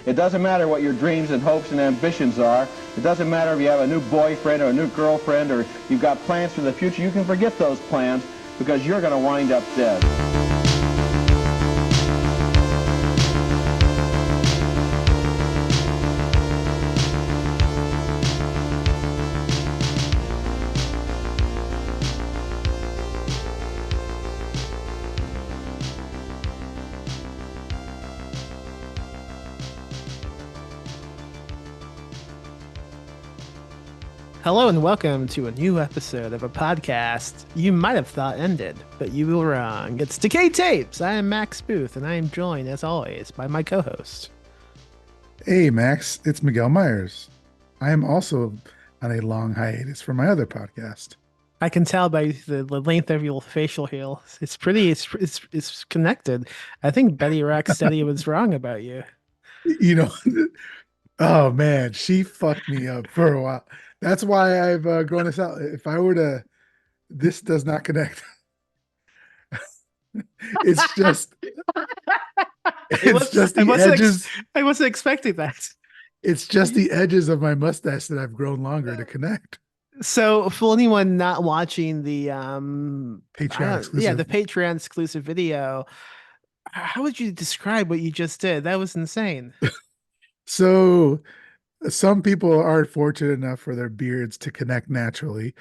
It doesn't matter what your dreams and hopes and ambitions are. It doesn't matter if you have a new boyfriend or a new girlfriend or you've got plans for the future. You can forget those plans because you're going to wind up dead. Hello and welcome to a new episode of a podcast you might have thought ended, but you were wrong. It's Decayed Tapes. I am Max Booth, and I am joined, as always, by my co-host. Hey, Max, it's Miguel Myers. I am also on a long hiatus for my other podcast. I can tell by the length of your facial hair. It's pretty. It's connected. I think Betty Rocksteady was wrong about you. You know, oh man, she fucked me up for a while. That's why I've grown this out. If I were to, this does not connect. It's just, it's just the edges. I wasn't expecting that. It's just the edges of my mustache that I've grown longer to connect. So for anyone not watching the Patreon exclusive. the Patreon exclusive video, how would you describe what you just did? That was insane. So some people aren't fortunate enough for their beards to connect naturally.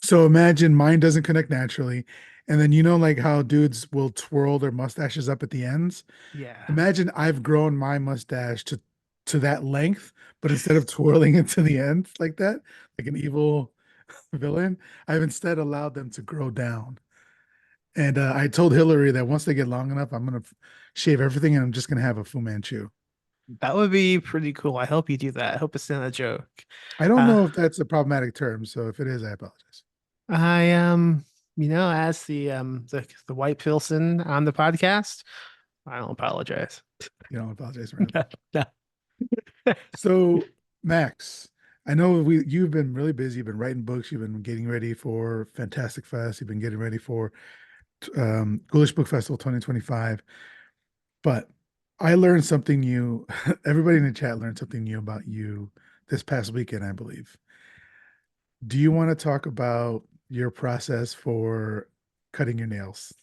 So imagine mine doesn't connect naturally. And then, you know, like how dudes will twirl their mustaches up at the ends. Yeah. Imagine I've grown my mustache to that length, but instead of twirling it to the end like that, like an evil villain, I've instead allowed them to grow down. And I told Hillary that once they get long enough, I'm going to shave everything and I'm just going to have a Fu Manchu. That would be pretty cool. I hope you do that. I hope it's not a joke. I don't know if that's a problematic term, so if it is, I apologize. You know, as the white person on the podcast, I don't apologize. You don't apologize for it. No. So, Max, I know you've been really busy. You've been writing books. You've been getting ready for Fantastic Fest. You've been getting ready for Ghoulish Book Festival 2025. But I learned something new. Everybody in the chat learned something new about you this past weekend, I believe. Do you want to talk about your process for cutting your nails?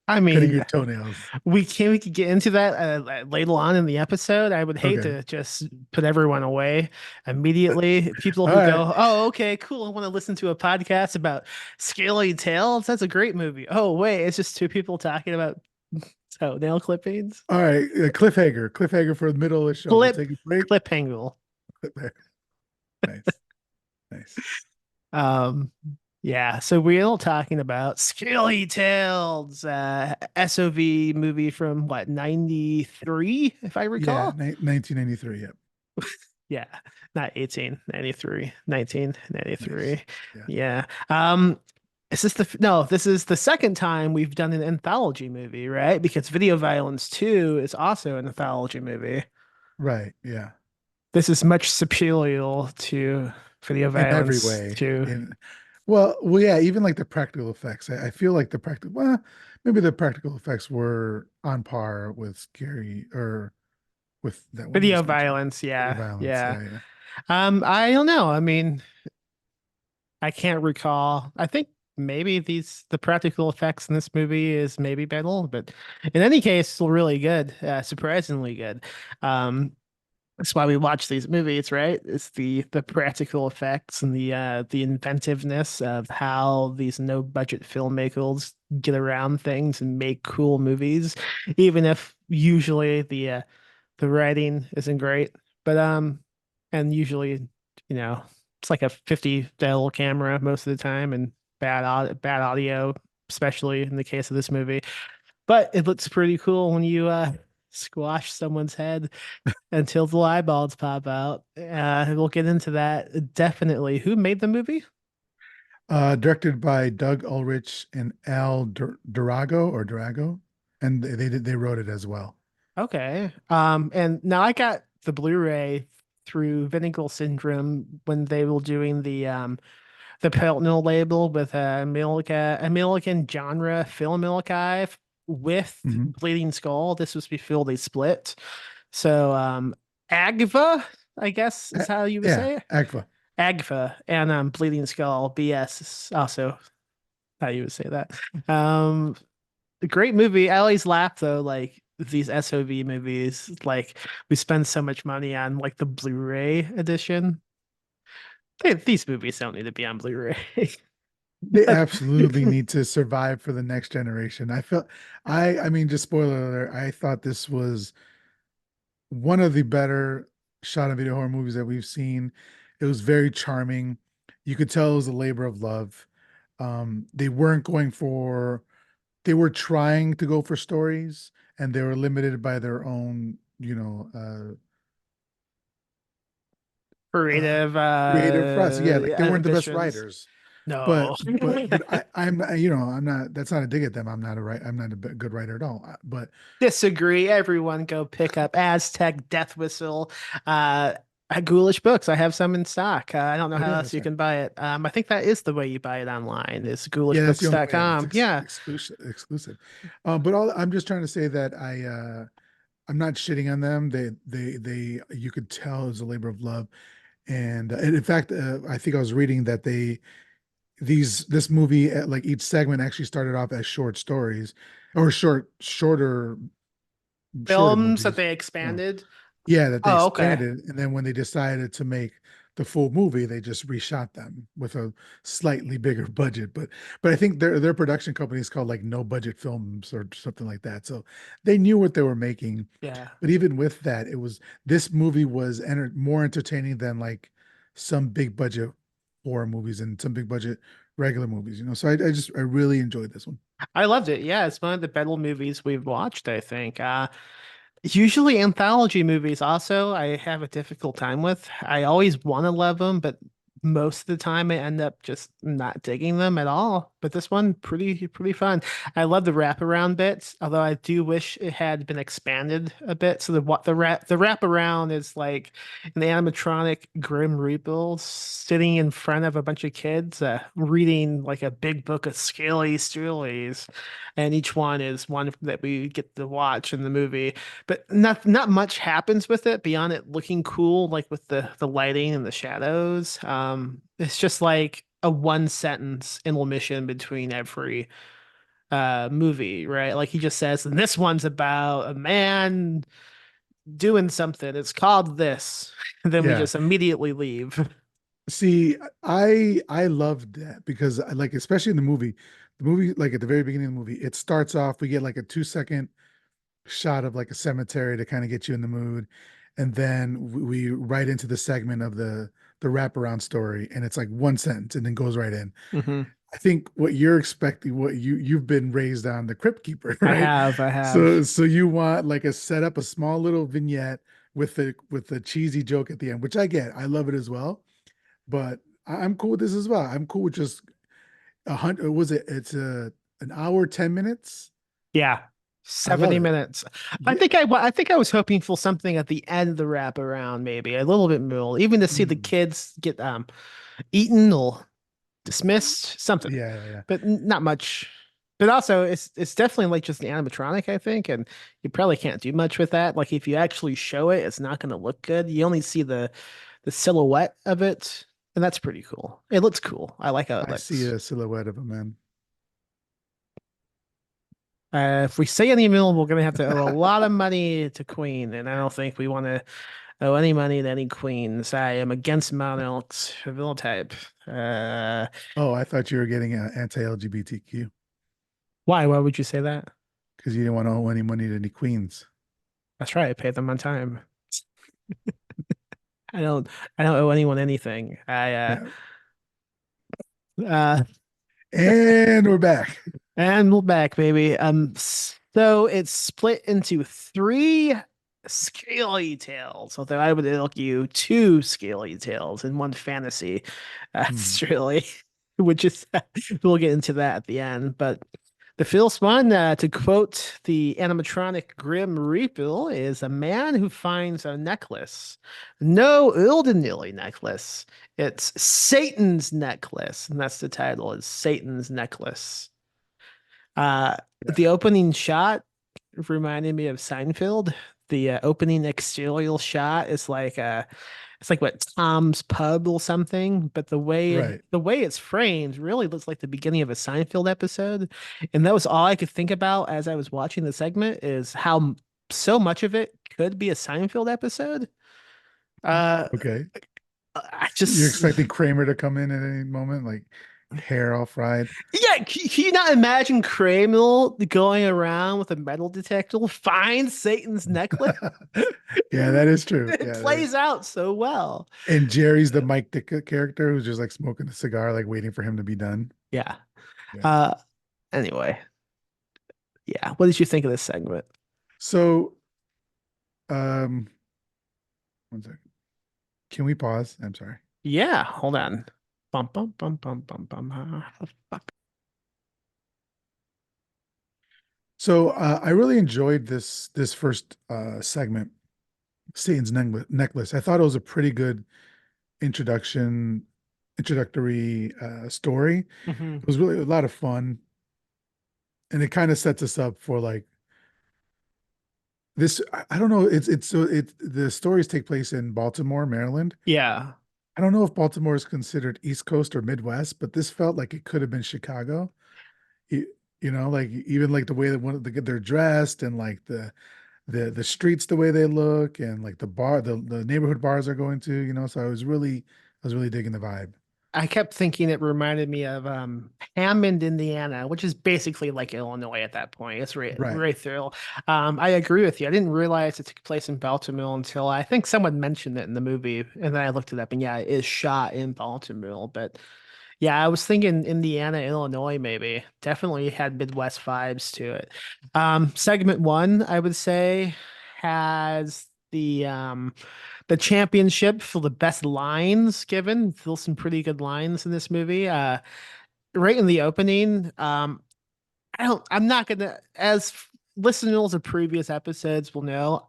I mean, cutting your toenails. We could get into that later on in the episode. I would hate to just put everyone away immediately. People who go, "Oh, okay, cool. I want to listen to a podcast about Scaly Tails. That's a great movie." Oh, wait, it's just two people talking about toenail clippings. All right, cliffhanger for the middle of the show. We'll take a break. Cliffhanger. Nice. Yeah, so we're all talking about Scaly Tails, SOV movie from what, 93, if I recall? Yeah, 1993, yeah. Yeah, not 1893, 1993. Yeah. This is the second time we've done an anthology movie, right? Because Video Violence 2 is also an anthology movie. Right, yeah. This is much superior to Video Violence in every way. 2. Well, yeah, even like the practical effects. I feel like maybe the practical effects were on par with Scary or with that Video Violence, yeah. Yeah. I don't know. I mean, I can't recall. I think maybe the practical effects in this movie is maybe better, but in any case, still really good, surprisingly good. That's why we watch these movies, right? It's the practical effects and the inventiveness of how these no-budget filmmakers get around things and make cool movies, even if usually the writing isn't great. But and usually, you know, it's like a $50 camera most of the time and bad audio, especially in the case of this movie. But it looks pretty cool when you squash someone's head until the eyeballs pop out. We'll get into that definitely. Who made the movie? Directed by Doug Ulrich and Al Durago, and they wrote it as well. Okay. And now I got the Blu-ray through Vinegar Syndrome when they were doing the partner label with American Genre Film Archive with Bleeding Skull. This was before they split. So Agva, I guess is A- how you would yeah, say it. Agfa. Agva and Bleeding Skull BS is also how you would say that. Um, a great movie. I always laugh though, like these SOV movies, like we spend so much money on like the Blu-ray edition. These movies don't need to be on Blu-ray. They But absolutely need to survive for the next generation. I mean, just spoiler alert, I thought this was one of the better shot on video horror movies that we've seen. It was very charming. You could tell it was a labor of love. They weren't going for, they were trying to go for stories and they were limited by their own, uh, creative creative process. Yeah, like they weren't the best ambitions. writers, No. but I'm not. That's not a dig at them. I'm not a good writer at all. But Disagree. Everyone go pick up Aztec Death Whistle. Uh Ghoulish books. I have some in stock. I don't know oh how yeah, else that's you right. can buy it. I think that is the way you buy it online. Is Yeah, that's the only way. It's ghoulishbooks.com. Yeah. exclusive. But I'm just trying to say that I'm not shitting on them. You could tell it was a labor of love. And in fact, I think I was reading that this movie, like each segment actually started off as short stories or shorter Films that movies. they No. expanded. Yeah, that they Oh, okay. expanded. And then when they decided to make the full movie, they just reshot them with a slightly bigger budget. But I think their production company is called like No Budget Films or something like that. So they knew what they were making. Yeah. But even with that, this movie was more entertaining than like some big budget horror movies and some big budget regular movies, you know. So I really enjoyed this one. I loved it. Yeah, it's one of the better movies we've watched, I think. Usually anthology movies also I have a difficult time with. I always want to love them, but most of the time I end up just not digging them at all. But this one pretty fun. I love the wraparound bits, although I do wish it had been expanded a bit. So the wraparound is like an animatronic Grim Reaper sitting in front of a bunch of kids reading like a big book of scary stories, and each one is one that we get to watch in the movie, but not much happens with it beyond it looking cool, like with the lighting and the shadows. It's just like a one sentence intermission between every movie, right? Like he just says, and this one's about a man doing something. It's called this. And then we Yeah. just immediately leave. See, I loved that because like especially in the movie like at the very beginning of the movie, it starts off we get like a 2 second shot of like a cemetery to kind of get you in the mood, and then we right into the segment of the wraparound story, and it's like one sentence and then goes right in. Hmm. I think what you're expecting, what you've been raised on the Crypt Keeper, right? I have. So you want like a setup, a small little vignette with the cheesy joke at the end, which I get. I love it as well. But I'm cool with this as well. I'm cool with just 100. Was it? It's an hour, 10 minutes. Yeah. I love 70 it. minutes. Yeah. I think I was hoping for something at the end of the wraparound, maybe a little bit more, even to see the Mm. kids get eaten or dismissed, something. Yeah, yeah, yeah. But not much. But also it's definitely like just an animatronic, I think, and you probably can't do much with that. Like if you actually show it, it's not going to look good. You only see the silhouette of it, and that's pretty cool. It looks cool. I like how it I see looks. a silhouette of a man. If we say any more, we're gonna have to owe a lot of money to Queen, and I don't think we want to owe any money to any queens. I am against monarchs of all type. Oh, I thought you were getting anti-LGBTQ Why? Why would you say that? because you didn't want to owe any money to any queens. That's right. I pay them on time. I don't. I don't owe anyone anything. Yeah. Uh, And we're back. and we're back, baby. So it's split into three scaly tales, although I would argue two scaly tales and one fantasy. Hmm. It's really, which is we'll get into that at the end. But the first one, to quote the animatronic Grim Reaper, is a man who finds a necklace. No ordinary necklace. It's Satan's necklace, and that's the title. Is Satan's necklace. Uh, Yeah. the opening shot reminded me of Seinfeld. the opening exterior shot is like it's like what Tom's Pub or something, but Right. the way it's framed really looks like the beginning of a Seinfeld episode, and that was all I could think about as I was watching the segment is how so much of it could be a Seinfeld episode. Uh, Okay. I You're just expecting Kramer to come in at any moment, like hair all fried. yeah, can you not imagine Kramer going around with a metal detector, find Satan's necklace? Yeah, that is true. It Yeah. plays out so well. And Jerry's the Mike Dick character who's just like smoking a cigar, like waiting for him to be done. Yeah. Yeah. Uh, anyway, yeah. What did you think of this segment? So, um, one second. Can we pause? I'm sorry. Yeah, hold on. Bum bum bum bum bum bum. Fuck. So, I really enjoyed this first segment, Satan's necklace. I thought it was a pretty good introductory story. Hmm. It was really a lot of fun, and it kind of sets us up for like this. I don't know. The stories take place in Baltimore, Maryland. Yeah, I don't know if Baltimore is considered East Coast or Midwest, but this felt like it could have been Chicago. You, you know, like even like the way that they're dressed and like the streets, the way they look, and like the neighborhood bars they're going to. So I was really digging the vibe. I kept thinking it reminded me of Hammond, Indiana, which is basically like Illinois at that point. It's Right. right through. I agree with you. I didn't realize it took place in Baltimore until I think someone mentioned it in the movie, and then I looked it up, and yeah, it is shot in Baltimore. But yeah, I was thinking Indiana, Illinois, maybe. Definitely had Midwest vibes to it. Segment one, I would say, has the championship for the best lines given. Still some pretty good lines in this movie. Right in the opening, I'm not gonna, as listeners of previous episodes will know,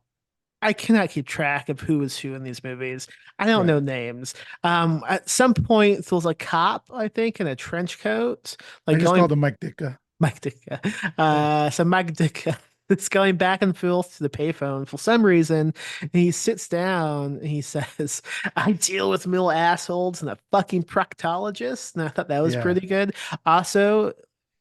I cannot keep track of who is who in these movies. I don't Right. know names. At some point, there's a cop, I think, in a trench coat, I like just called going him Mike Ditka. Mike Ditka. Yeah. So Mike Ditka is going back and forth to the payphone for some reason. And he sits down and he says, I deal with middle assholes and a fucking proctologist. And I thought that was Yeah. pretty good. Also,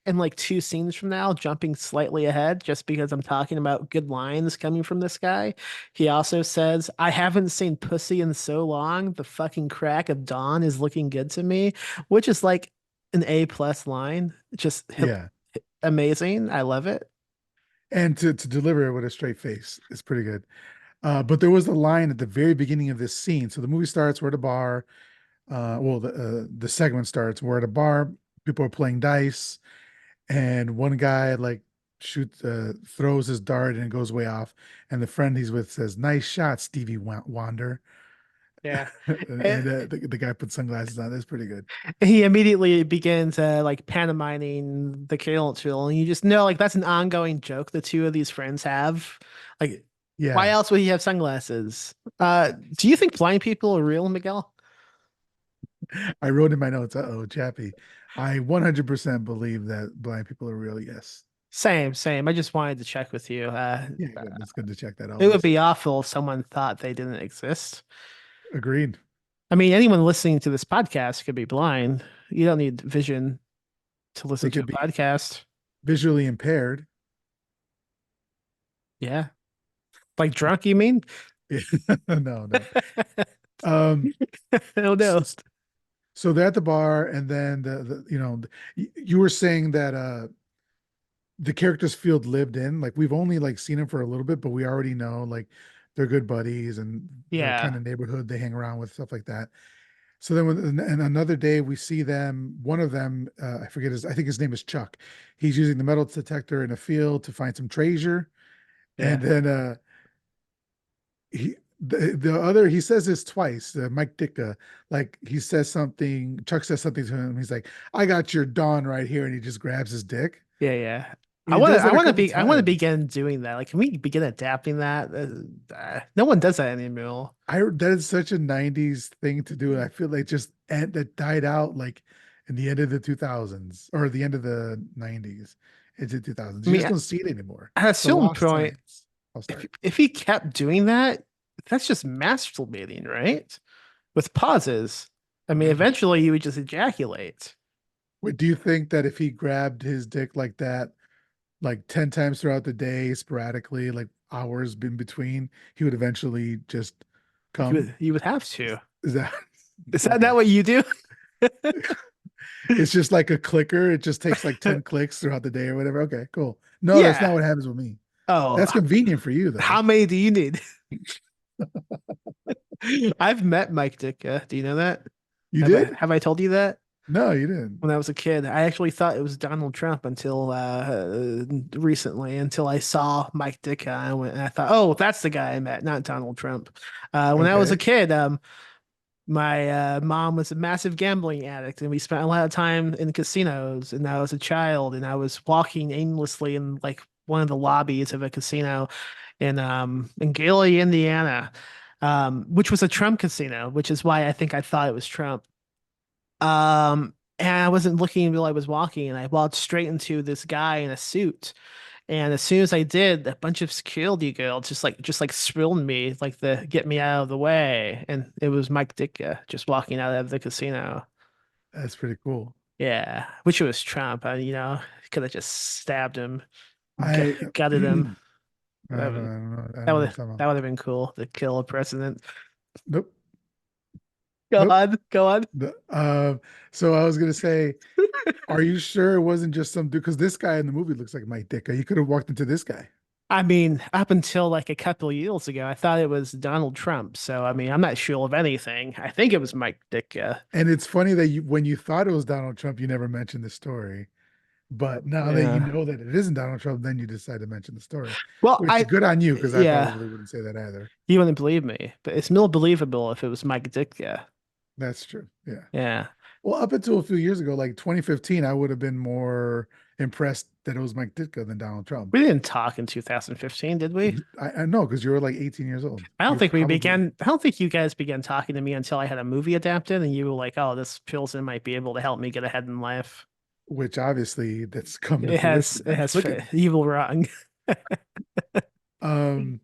in like two scenes from now, jumping slightly ahead, just because I'm talking about good lines coming from this guy, he also says, I haven't seen pussy in so long. The fucking crack of dawn is looking good to me, which is like an A plus line. Just Yeah. amazing. I love it. And to deliver it with a straight face is pretty good. But there was a line at the very beginning of this scene. So the movie starts, we're at a bar. Well, the segment starts, we're at a bar, people are playing dice, and one guy like throws his dart and it goes way off. And the friend he's with says, "Nice shot, Stevie Wonder." Yeah. And the guy put sunglasses on. That's pretty good. He immediately begins like pantomiming the character, and you just know like that's an ongoing joke the two of these friends have. Like, why Yeah, else would he have sunglasses? Do you think blind people are real, Miguel? I wrote in my notes, uh-oh, Chappie. I 100% believe that blind people are real. Yes. Same, same. I just wanted to check with you. Yeah, good. It's good to check that It would always. be awful if someone thought they didn't exist. Agreed. I mean, anyone listening to this podcast could be blind. You don't need vision to They listen to could a be podcast. visually impaired. Yeah. Like drunk, you mean? No, no. Um, Oh no. s- so they're at the bar, and then you were saying that the characters feel lived in. Like we've only like seen them for a little bit, but we already know like they're good buddies and the kind Yeah. of neighborhood they hang around with, stuff like that. So then, and another day we see them. One of them, I think his name is Chuck. He's using the metal detector in a field to find some treasure, and Yeah. then the other he says this twice. Mike Ditka, like he says something. Chuck says something to him. He's like, "I got your Dawn right here," and he just grabs his dick. Yeah, yeah. He does that a couple I want to times. begin doing that. Like, can we begin adapting that? No one does that anymore. That is such a '90s thing to do, and I feel like that died out like in the end of the 2000s or the end of the '90s into 2000s. I You mean, just don't see it anymore. at a It's a certain lost point, science. I'll start. If he kept doing that, that's just masturbating, right? With pauses. I mean, eventually you would just ejaculate. Wait, do you think that if he grabbed his dick like that, like 10 times throughout the day, sporadically, like hours in between, he would eventually just come? You would have to. Is that Is that okay? not what you do? It's just like a clicker. It just takes like 10 clicks throughout the day or whatever. Okay, cool. No, that's not Yeah. what happens with me. Oh, That's convenient for you though. how many do you need? I've met Mike Ditka. Do you know that? You did? Have I told you that? No, you didn't. When I was a kid, I actually thought it was Donald Trump until recently, until I saw Mike Ditka. And I thought, oh, that's the guy I met, not Donald Trump. When I was a Okay. kid, my mom was a massive gambling addict, and we spent a lot of time in casinos. And I was a child, and I was walking aimlessly in like one of the lobbies of a casino in Gary, Indiana, which was a Trump casino, which is why I think I thought it was Trump. And I wasn't looking until I was walking, and I walked straight into this guy in a suit. And as soon as I did, a bunch of security girls just like spilled me, like the get me out of the way. And it was Mike Ditka just walking out of the casino. That's pretty cool. Yeah, which was Trump. Could have just stabbed him, I gutted him. I That don't know. would I don't know. I don't that know what you're would talking about. that would have been cool to kill a president. Nope. Go Nope. on, go on. So I was gonna say, are you sure it wasn't just some dude? Because this guy in the movie looks like Mike Ditka. You could have walked into this guy. I mean, up until like a couple of years ago, I thought it was Donald Trump. So, I mean, I'm not sure of anything. I think it was Mike Ditka. And it's funny that when you thought it was Donald Trump, you never mentioned the story. But now that you Yeah. know that it isn't Donald Trump, then you decide to mention the story, Well, which good on you, because I yeah, probably wouldn't say that either. you wouldn't believe me, but it's more believable if it was Mike Ditka. That's true. Yeah. Yeah. Well, up until a few years ago, like 2015, I would have been more impressed that it was Mike Ditka than Donald Trump. We didn't talk in 2015, did we? I know because you were like 18 years old. I don't think you guys began talking to me until I had a movie adapted and you were like, oh, this Pilsen might be able to help me get ahead in life. Which obviously that's come to It fruition. has Look at evil wrong. um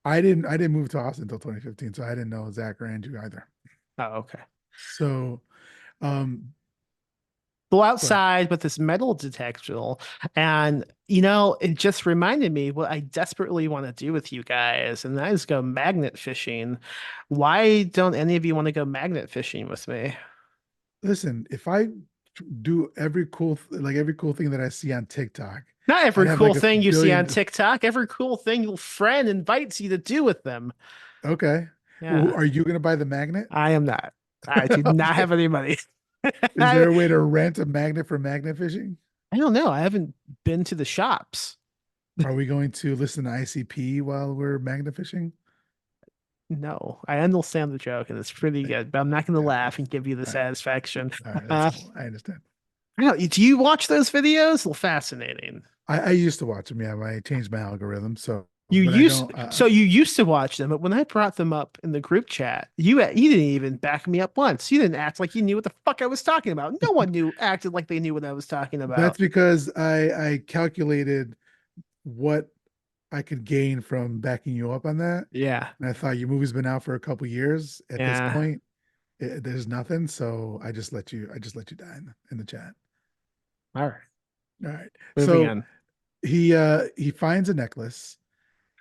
I didn't move to Austin until 2015, so I didn't know Zach or Andrew either. Oh, okay. So um Go but outside with this metal detector, and it just reminded me what I desperately want to do with you guys, and that is go magnet fishing. Why don't any of you want to go magnet fishing with me? listen, if I do every cool thing that I see on TikTok, Not I'd every have cool like a thing you see on billion. TikTok, every cool thing your friend invites you to do with them. Okay. Well, Yeah, are you gonna buy the magnet? I am not. I do not Okay. have any money. Is there I, a way to rent a magnet for magnet fishing? I don't know. I haven't been to the shops. Are we going to listen to ICP while we're magnet fishing? No, I understand the joke and it's pretty good, but I'm not going to Yeah. laugh and give you the All right. satisfaction. All right. That's Uh, cool. I understand. do you watch those videos? Well, fascinating. I used to watch them. Yeah, I changed my algorithm. So, You but I used don't. so you used to watch them, but when I brought them up in the group chat, you didn't even back me up once. You didn't act like you knew what the fuck I was talking about. No one acted like they knew what I was talking That's about. because I calculated what I could gain from backing you up on that, Yeah, and I thought your movie's been out for a couple years. At this yeah. point, there's nothing. So I just let you die in the chat. All right, All right. moving So on. he finds a necklace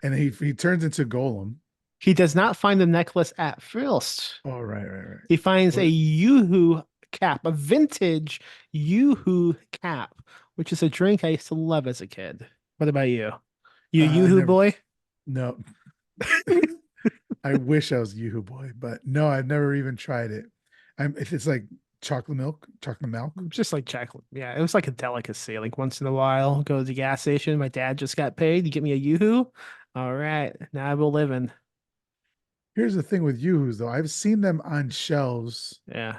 and he turns into Golem. He does not find the necklace at first. Oh, right. He finds a What? Yoo-hoo cap, a vintage Yoo-hoo cap, which is a drink I used to love as a kid. What about you? You Yoo-hoo Never. boy? No. I wish I was Yoo-hoo boy, but no, I've never even tried it. It's like chocolate milk. Just like chocolate. Yeah, it was like a delicacy. Like once in a while, go to the gas station. My dad just got paid. You get me a Yoo-hoo? All right, now I will live in. Here's the thing with Yoo-hoos though. I've seen them on shelves, Yeah.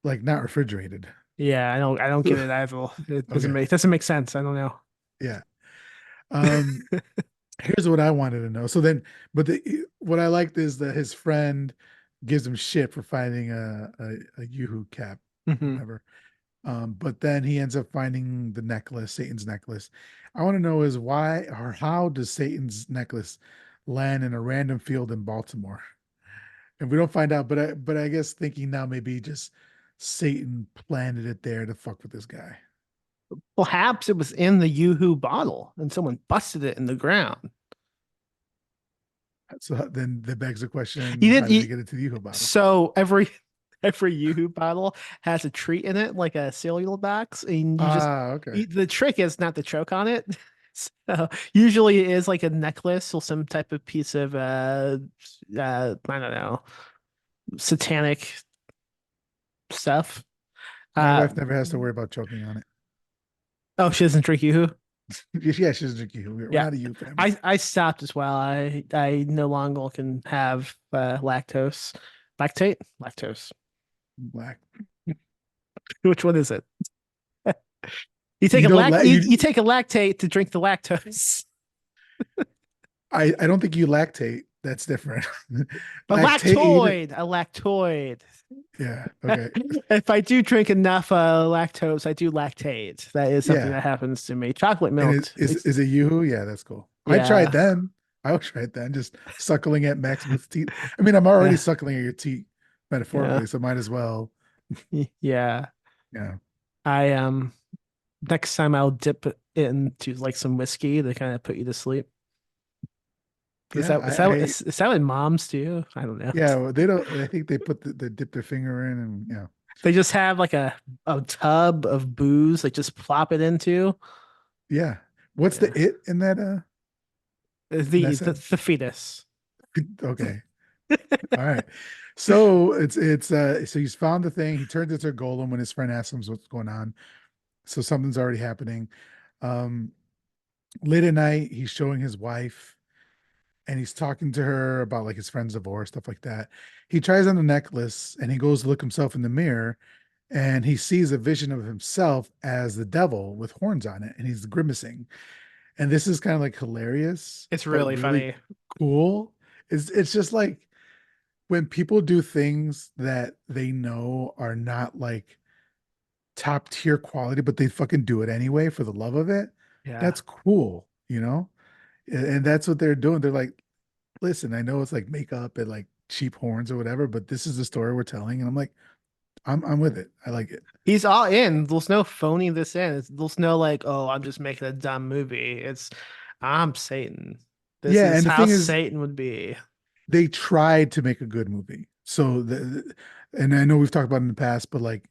like not refrigerated. Yeah, I don't get it either. It doesn't Okay. make sense. I don't know. Yeah. Um, here's what I wanted to know. So then, but what I liked is that his friend gives him shit for finding a Yoo-hoo cap, Hmm. whatever. But then he ends up finding the necklace, Satan's necklace. I want to know is why or how does Satan's necklace land in a random field in Baltimore? And we don't find out, but I guess thinking now maybe just Satan planted it there to fuck with this guy. Perhaps it was in the Yoo-hoo bottle and someone busted it in the ground. So then that begs the question, You how did did they you, get it to the Yoo-hoo bottle? so every Yoo-hoo bottle has a treat in it, like a cereal box, and you just Okay. the trick is not to choke on it. So usually it is like a necklace or some type of piece of I don't know, satanic stuff. My Uh wife never has to worry about choking on it. oh, she doesn't drink Yoo-hoo. Yeah, she's drinking Yoo-hoo. We're Yeah. not a Yoo family. I stopped as well. I no longer can have lactose. Lactose. Black. Which one is it? You don't let You take a lactate to drink the lactose. I don't think you lactate. That's different. A Lactate. lactoid, a lactoid. Yeah. Okay. If I do drink enough lactose, I do lactate. That is something Yeah. that happens to me. Chocolate And milk. is it Yoo-hoo? Yeah, that's cool. I tried Yeah. then. I would try it then, just suckling at Maximus teeth. I mean, I'm already Yeah. suckling at your teeth Yeah. metaphorically, so might as well. Yeah. Yeah. I next time I'll dip it into like some whiskey to kind of put you to sleep. Yeah. Is that what moms do? I don't know. Yeah. Well, they don't, I think they they dip their finger in and yeah. They just have like a tub of booze they just plop it into. Yeah. What's the Yeah. it in that in that sentence? The fetus. Okay. All right. So so he's found the thing. He turns into a golem when his friend asks him what's going on. So something's already happening. Um, late at night, he's showing his wife and he's talking to her about like his friend's divorce, stuff like that. He tries on the necklace and he goes to look himself in the mirror and he sees a vision of himself as the devil with horns on it and he's grimacing. And this is kind of like hilarious, It's but really really funny. cool. It's just like when people do things that they know are not like top tier quality, but they fucking do it anyway for the love of it. Yeah. That's cool, you know? And that's what they're doing. They're like, listen, I know it's like makeup and like cheap horns or whatever, but this is the story we're telling. And I'm like, I'm with it. I like it. He's all in. There's no phoning this in. There's no like, oh, I'm just making a dumb movie. It's I'm Satan. This Yeah, is and the how thing is, Satan would be. they tried to make a good movie. So and I know we've talked about it in the past, but like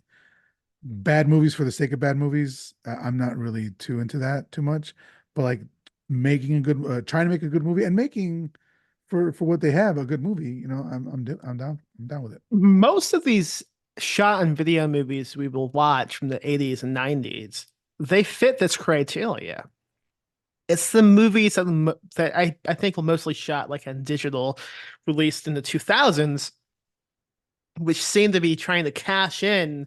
bad movies for the sake of bad movies, I'm not really too into that too much. But like making a good, trying to make a good movie and making for what they have a good movie, you know, I'm down with it. Most of these shot and video movies we will watch from the 80s and 90s, they fit this criteria. It's the movies that I think were mostly shot like on digital, released in the 2000s, which seem to be trying to cash in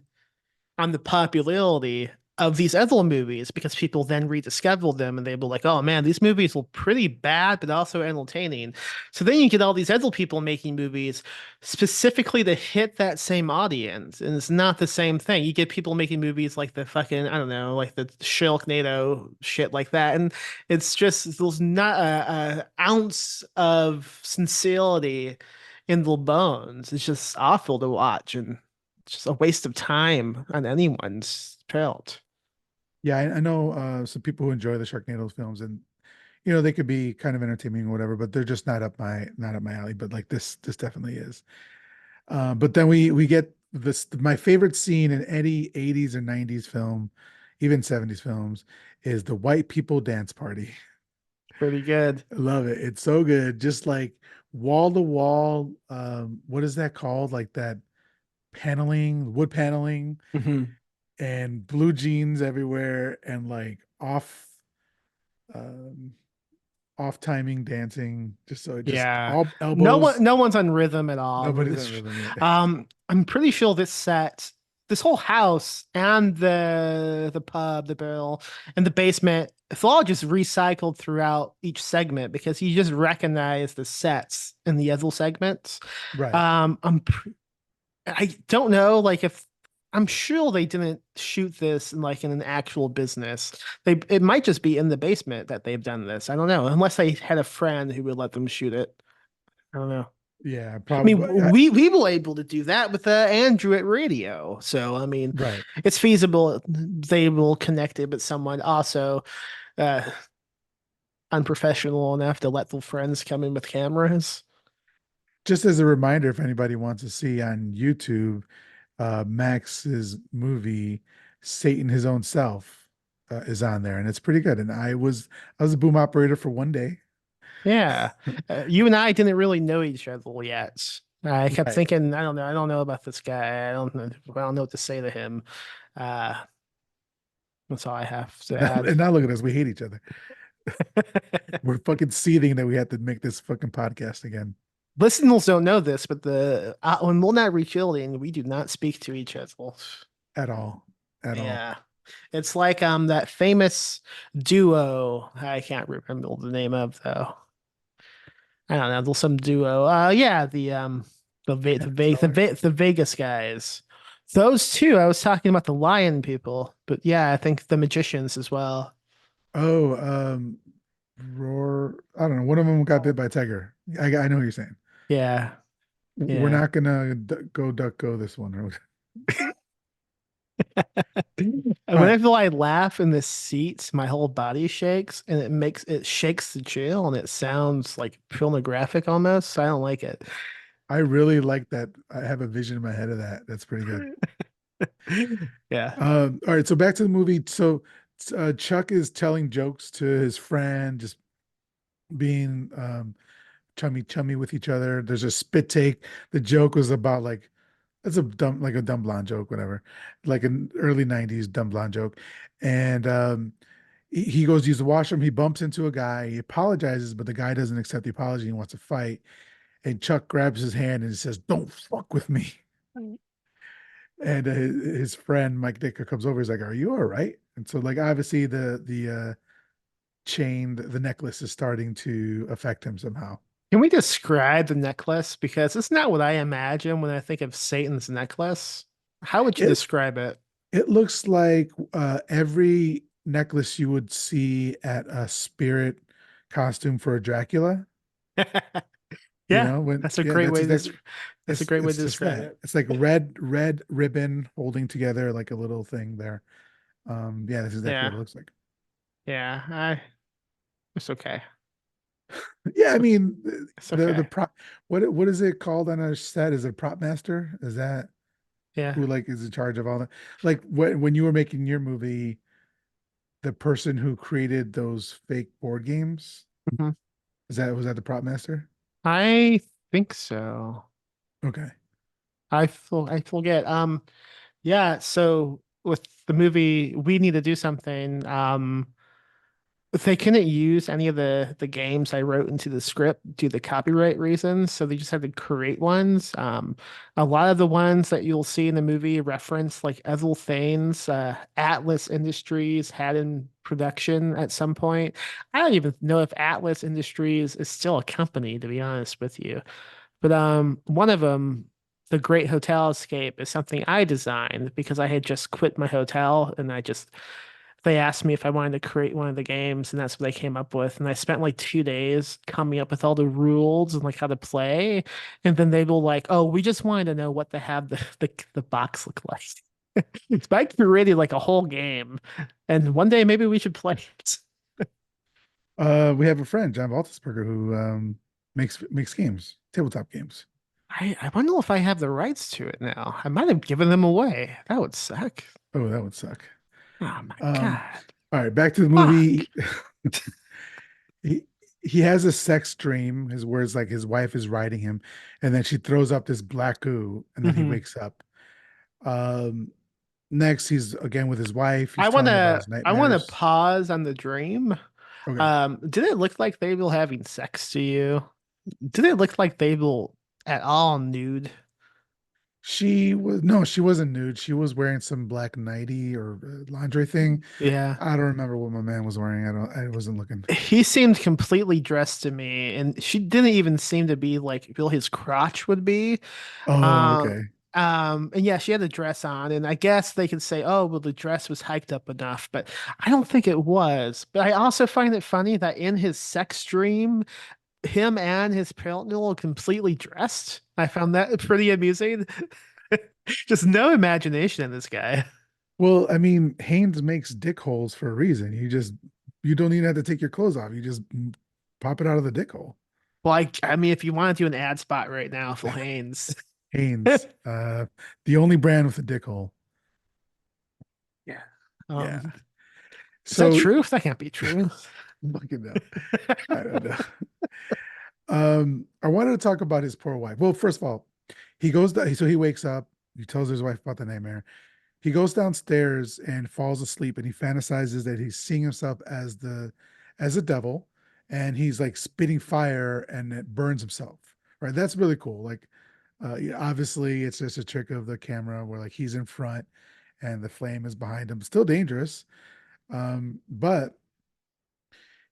on the popularity of these other movies because people then rediscovered them and they were like, oh man, these movies were pretty bad, but also entertaining. So then you get all these other people making movies specifically to hit that same audience. And it's not the same thing. You get people making movies like the fucking, I don't know, like the Sharknado shit like that. And it's just, there's not a ounce of sincerity in the bones. It's just awful to watch. And just a waste of time on anyone's part. Yeah, I know some people who enjoy the Sharknado films, and you know they could be kind of entertaining or whatever, but they're just not up my alley. But like this definitely is. But then we get this my favorite scene in any 80s or 90s film, even 70s films, is the white people dance party. Pretty good. I love it. It's so good. Just like wall to wall. What is that called? Like that paneling, wood paneling, Mm-hmm. and blue jeans everywhere, and like um, off timing dancing. Just so it just Yeah. all elbows. No one's on rhythm at all. Nobody's on rhythm yet. I'm pretty sure this whole house and the pub, the barrel, and the basement, it's all just recycled throughout each segment because you just recognize the sets in the other segments. Right. Um, I'm I don't know like if I'm sure they didn't shoot this in like in an actual business. It might just be in the basement that they've done this. I don't know, unless they had a friend who would let them shoot it. I don't know. Yeah, I mean, probably. we were able to do that with Android radio. So I mean, Right. it's feasible they will connect it with someone also uh unprofessional enough to let their friends come in with cameras. Just as a reminder, if anybody wants to see on YouTube, Max's movie Satan His Own Self is on there, and it's pretty good. And I was a boom operator for one day. Yeah. You and I didn't really know each other yet. I kept Right. thinking, I don't know about this guy. I don't know what to say to him. Uh, that's all I have to add. And now look at us, we hate each other. We're fucking seething that we have to make this fucking podcast again. Listeners don't know this, but the when we're not recording, we do not speak to each other. At all. At all. Yeah. It's like that famous duo I can't remember the name of though. I don't know. There's some duo. Yeah, Stellar. The Vegas guys. Those two. I was talking about the lion people, but yeah, I think the magicians as well. Oh, Roar. I don't know. One of them got bit by a tiger. I know what you're saying. Yeah, We're yeah. not gonna go duck go this one. All right. Whenever I laugh in the seats, my whole body shakes, and it shakes the jail, and it sounds like pornographic almost. So I don't like it. I really like that. I have a vision in my head of that. That's pretty good. Yeah. All right, so back to the movie. So Chuck is telling jokes to his friend, just being chummy chummy with each other. There's a spit take. The joke was about like that's a dumb blonde joke, whatever, like an early '90s dumb blonde joke. And he goes to use the washroom. He bumps into a guy. He apologizes, but the guy doesn't accept the apology and wants to fight. And Chuck grabs his hand and he says, "Don't fuck with me." And his friend Mike Dicker comes over. He's like, "Are you all right?" And so, like, obviously, the chain, the necklace is starting to affect him somehow. Can we describe the necklace? Because it's not what I imagine when I think of Satan's necklace. How would you It describe it? it looks like every necklace you would see at a spirit costume for a Dracula. You Yeah, know, when that's a yeah, great way to that's a great way it's to just describe that. it. It's like red ribbon holding together like a little thing there. Yeah, that's exactly what Yeah, it looks like. yeah. I It's okay. Yeah, I It's, mean it's the okay. prop what is it called on a set? Is it prop master? Is that Yeah. who like is in charge of all that? Like when you were making your movie, the person who created those fake board games, Mhm. was that the prop master? I think so. Okay. I forget. Yeah, so with the movie, we need to do something. They couldn't use any of the games I wrote into the script due to copyright reasons, so they just had to create ones. A lot of the ones that you'll see in the movie reference like other things Atlas Industries had in production at some point. I don't even know if Atlas Industries is still a company, to be honest with you. But one of them, the Great Hotel Escape, is something I designed because I had just quit my hotel and they asked me if I wanted to create one of the games, and that's what I came up with. And I spent like 2 days coming up with all the rules and like how to play. And then they were like, "Oh, we just wanted to know what to have the box look like." So I created like a whole game, and one day maybe we should play it. We have a friend, John Waltersberger, who makes games, tabletop games. I wonder if I have the rights to it now. I might have given them away. That would suck. Oh, that would suck. Oh my Um, God. all right, back to the Fuck. movie. he he has a sex dream. His words like his wife is riding him, and then she throws up this black goo, and then he Hmm. wakes up. Um, next he's again with his wife. He's telling her about his I wanna nightmares. pause on the dream. Okay. Did it look like they were having sex to you? Did it look like they were at all nude? She was no, she wasn't nude. She was wearing some black nightie or lingerie thing. Yeah. I don't remember what my man was wearing. I wasn't looking. He seemed completely dressed to me, and she didn't even seem to be like feel his crotch would be. Oh, Um, okay. And yeah, she had a dress on, and I guess they could say, oh, well, the dress was hiked up enough, but I don't think it was. But I also find it funny that in his sex dream, him and his partner are completely dressed. I found that pretty amusing. Just no imagination in this guy. Well, I mean, Haynes makes dick holes for a reason. You don't even have to take your clothes off. You just pop it out of the dick hole. Well, I mean, if you want to do an ad spot right now for Haynes, Haynes, the only brand with a dick hole. yeah. Yeah. Is that So true? That can't be true. fucking no. I don't know. I wanted to talk about his poor wife. Well, first of all, so he wakes up, he tells his wife about the nightmare. He goes downstairs and falls asleep, and he fantasizes that he's seeing himself as a devil, and he's like spitting fire and it burns himself. Right? That's really cool. Like, yeah, obviously it's just a trick of the camera where like he's in front and the flame is behind him. Still dangerous. But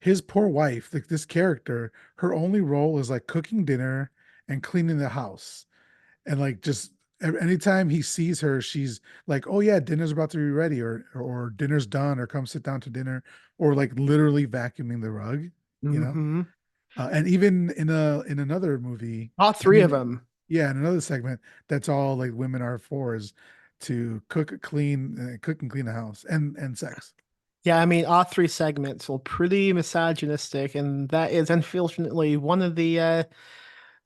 his poor wife, like this character, her only role is like cooking dinner and cleaning the house. And like just anytime he sees her, she's like, "Oh yeah, dinner's about to be ready," or dinner's done, or come sit down to dinner, or like literally vacuuming the rug, you know. Hmm. And even in another movie, All I three of mean, them. yeah, in another segment, that's all like women are for is to cook and clean the house and sex. Yeah, I mean, all three segments were pretty misogynistic, and that is unfortunately one of the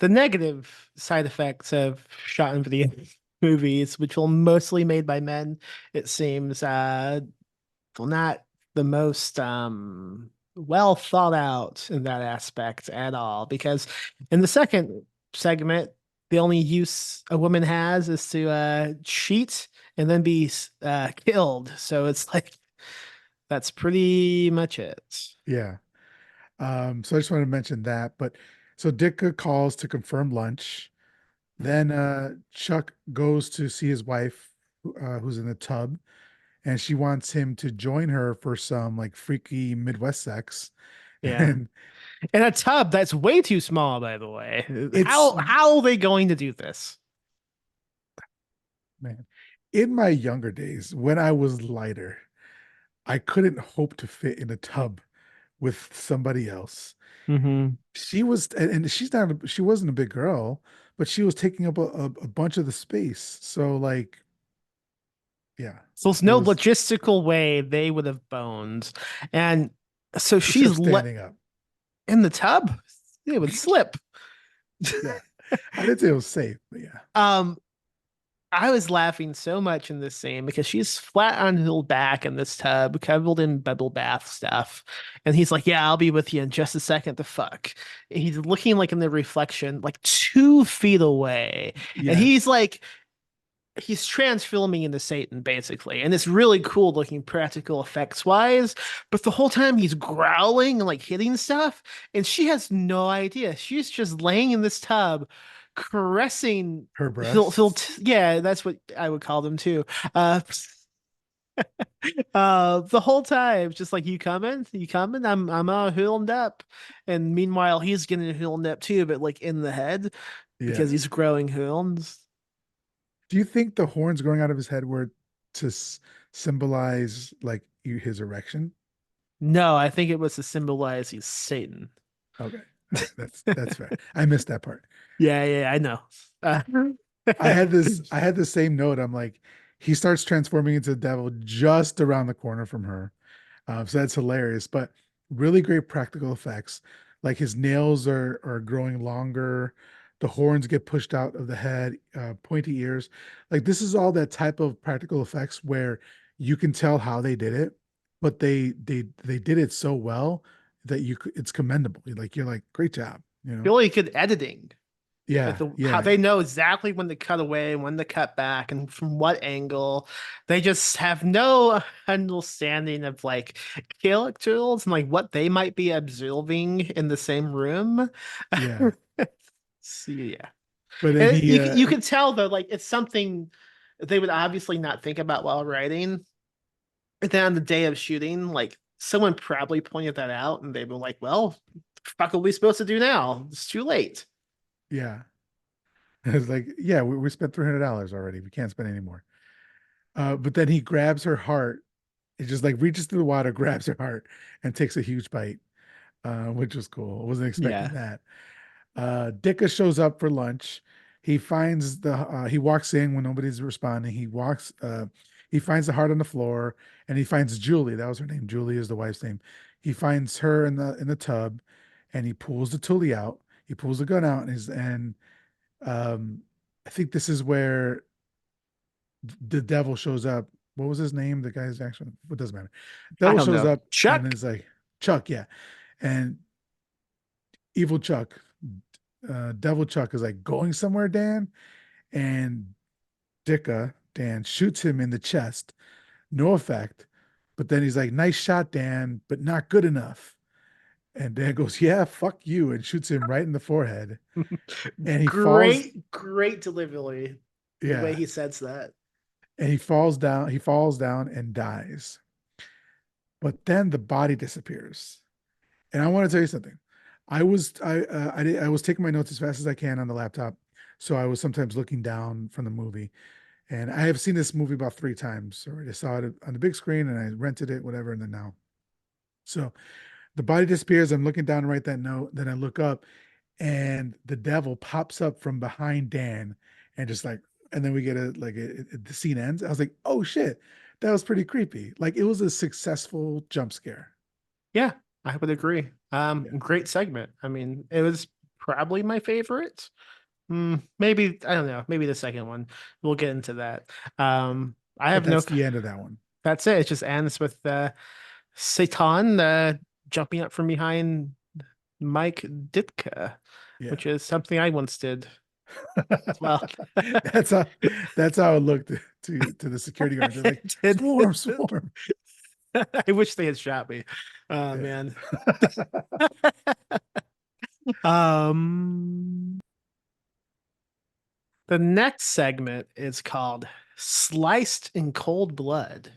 negative side effects of shot and video movies, which were mostly made by men. It seems well, not the most well thought out in that aspect at all. Because in the second segment, the only use a woman has is to cheat and then be killed. So it's like that's pretty much it. Yeah. So I just wanted to mention that. But so Ditka calls to confirm lunch. Then Chuck goes to see his wife, who's in the tub, and she wants him to join her for some like freaky Midwest sex. Yeah. And In a tub that's way too small, by the way. it's How are they going to do this? man, in my younger days, when I was lighter, I couldn't hope to fit in a tub with somebody else. Hmm. She was, and she wasn't a big girl, but she was taking up a bunch of the space. So like, yeah, So there's it no was logistical way they would have boned. And so except she's let standing up. in the tub. It would slip. Yeah. I didn't say it was safe, but yeah. Um, I was laughing so much in this scene because she's flat on her back in this tub, covered in bubble bath stuff. And he's like, yeah, I'll be with you in just a second to fuck. And he's looking like in the reflection, like 2 feet away. And Yes. he's transforming into Satan basically, and it's really cool looking practical effects wise. But the whole time he's growling and like hitting stuff, and she has no idea. She's just laying in this tub, caressing. Her He'll breasts. yeah, that's what I would call them too. Uh, the whole time, just like you coming. I'm all healed up, and meanwhile he's getting healed up too, but like in the head because Yeah. he's growing horns. Do you think the horns growing out of his head were to symbolize like his erection? No, I think it was to symbolize he's Satan. Okay. All right. That's fair. I missed that part. Yeah, yeah, I know. Uh, I had the same note. I'm like, he starts transforming into the devil just around the corner from her. So that's hilarious, but really great practical effects. Like his nails are growing longer, the horns get pushed out of the head, pointy ears. Like this is all that type of practical effects where you can tell how they did it, but they did it so well that it's commendable. Like you're like, great job, you know? really good editing. Like Yeah, how yeah, they know exactly when to cut away, when to cut back, and from what angle. They just have no understanding of like characters and like what they might be observing in the same room. yeah. So, yeah. But then And he you could tell though, like it's something they would obviously not think about while writing. And then on the day of shooting, like someone probably pointed that out, and they were like, "Well, the fuck are we supposed to do now? It's too late." yeah. It's like, yeah, we spent $300 already. We can't spend any more. But then he grabs her heart. He just like reaches through the water, grabs her heart, and takes a huge bite, which was cool. I wasn't expecting Yeah. that. Dicka shows up for lunch. He walks in when nobody's responding. He finds the heart on the floor, and he finds Julie. That was her name. Julie is the wife's name. He finds her in the tub, and he pulls the Tully out. He pulls the gun out, and um, I think this is where the devil shows up. What was his name? The guy's actually, it doesn't matter. I Devil don't shows know. up and Chuck. is like, Chuck, yeah. And evil Chuck, Devil Chuck is like, going somewhere, Dan. And Dan, shoots him in the chest. No effect. But then he's like, nice shot, Dan, but not good enough. And Dan goes, yeah, fuck you, and shoots him right in the forehead. And he falls, Great delivery. The way yeah, he says that. and he falls down and dies. But then the body disappears. And I want to tell you something. I was taking my notes as fast as I can on the laptop, so I was sometimes looking down from the movie. And I have seen this movie about 3 times already. I saw it on the big screen and I rented it, whatever, and then now. So the body disappears. I'm looking down to write that note. Then I look up and the devil pops up from behind Dan and just like, and then we get the scene ends. I was like, oh shit, that was pretty creepy. Like it was a successful jump scare. Yeah, I would agree. Yeah. Great segment. I mean, it was probably my favorite. Maybe I don't know. Maybe the second one. We'll get into that. I But have no. that's the end of that one. That's it. It just ends with Satan jumping up from behind Mike Ditka, Yeah. which is something I once did as well. that's how that's how it looked to the security guards. They're like, Did. swarm, swarm. I wish they had shot me. Oh Yeah. man. Um, the next segment is called Sliced in Cold Blood.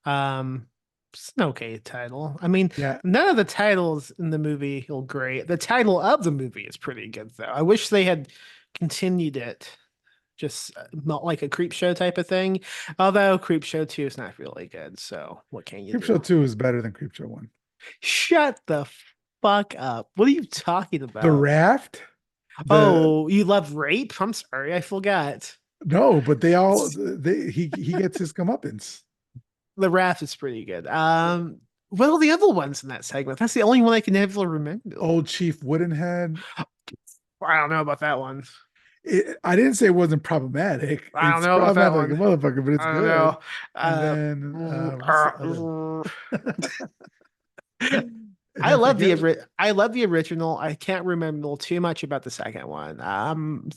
It's an okay title. I mean, Yeah. none of the titles in the movie feel great. The title of the movie is pretty good, though. I wish they had continued it, just not like a creep show type of thing. Although Creep Show 2 is not really good, so what can you Creepshow do? 2 is better than Creepshow 1. Shut the fuck up. What are you talking The about? Raft, the Oh, you love rape? I'm sorry, I forgot. no, but he gets his comeuppance. The Raft is pretty good. What are the other ones in that segment? That's the only one I can ever remember. Old Chief Woodenhead. I don't know about that one. I didn't say it wasn't problematic. I don't It's know about that problematic like a one. motherfucker, but it's I don't good. know. And then what's the other? And I I love forget. I love the original. I can't remember too much about the second one.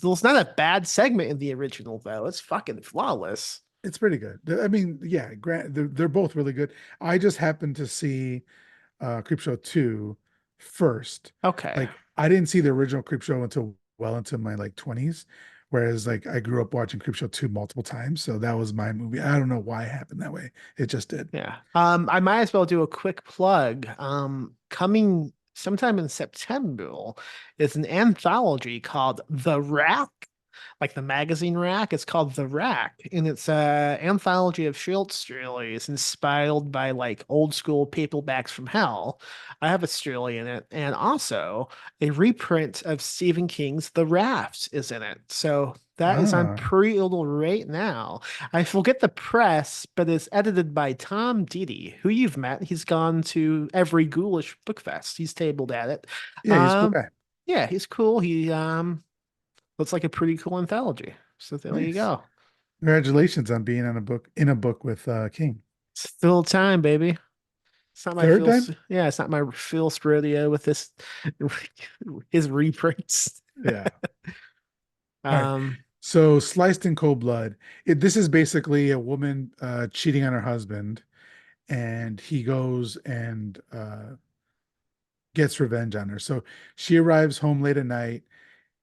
There's not a bad segment in the original though. It's fucking flawless. It's pretty good. I mean, yeah, they're both really good. I just happened to see Creepshow 2 first. Okay. Like I didn't see the original Creepshow until well into my like 20s, whereas like I grew up watching Creepshow 2 multiple times. So that was my movie. I don't know why it happened that way. It just did. Yeah. I might as well do a quick plug. Coming sometime in September is an anthology called The Rack, like the magazine rack. It's called The Rack, and it's a anthology of short stories inspired by like old school paperbacks from hell. I have a story in it, and also a reprint of Stephen King's The Raft is in it. So that is on Ah, pre-order right now. I forget the press, but it's edited by Tom Didi, who you've met. He's gone to every Ghoulish Book Fest. He's tabled at it. yeah, he's a cool Um, guy. yeah, he's cool. He looks like a pretty cool anthology. So there you Nice. go. Congratulations on being on a book with King. Still time, baby. It's not my Third time? yeah, it's not my first rodeo with this his reprints. Yeah. All right. Um, So sliced in cold blood. This is basically a woman cheating on her husband, and he goes and gets revenge on her. So she arrives home late at night.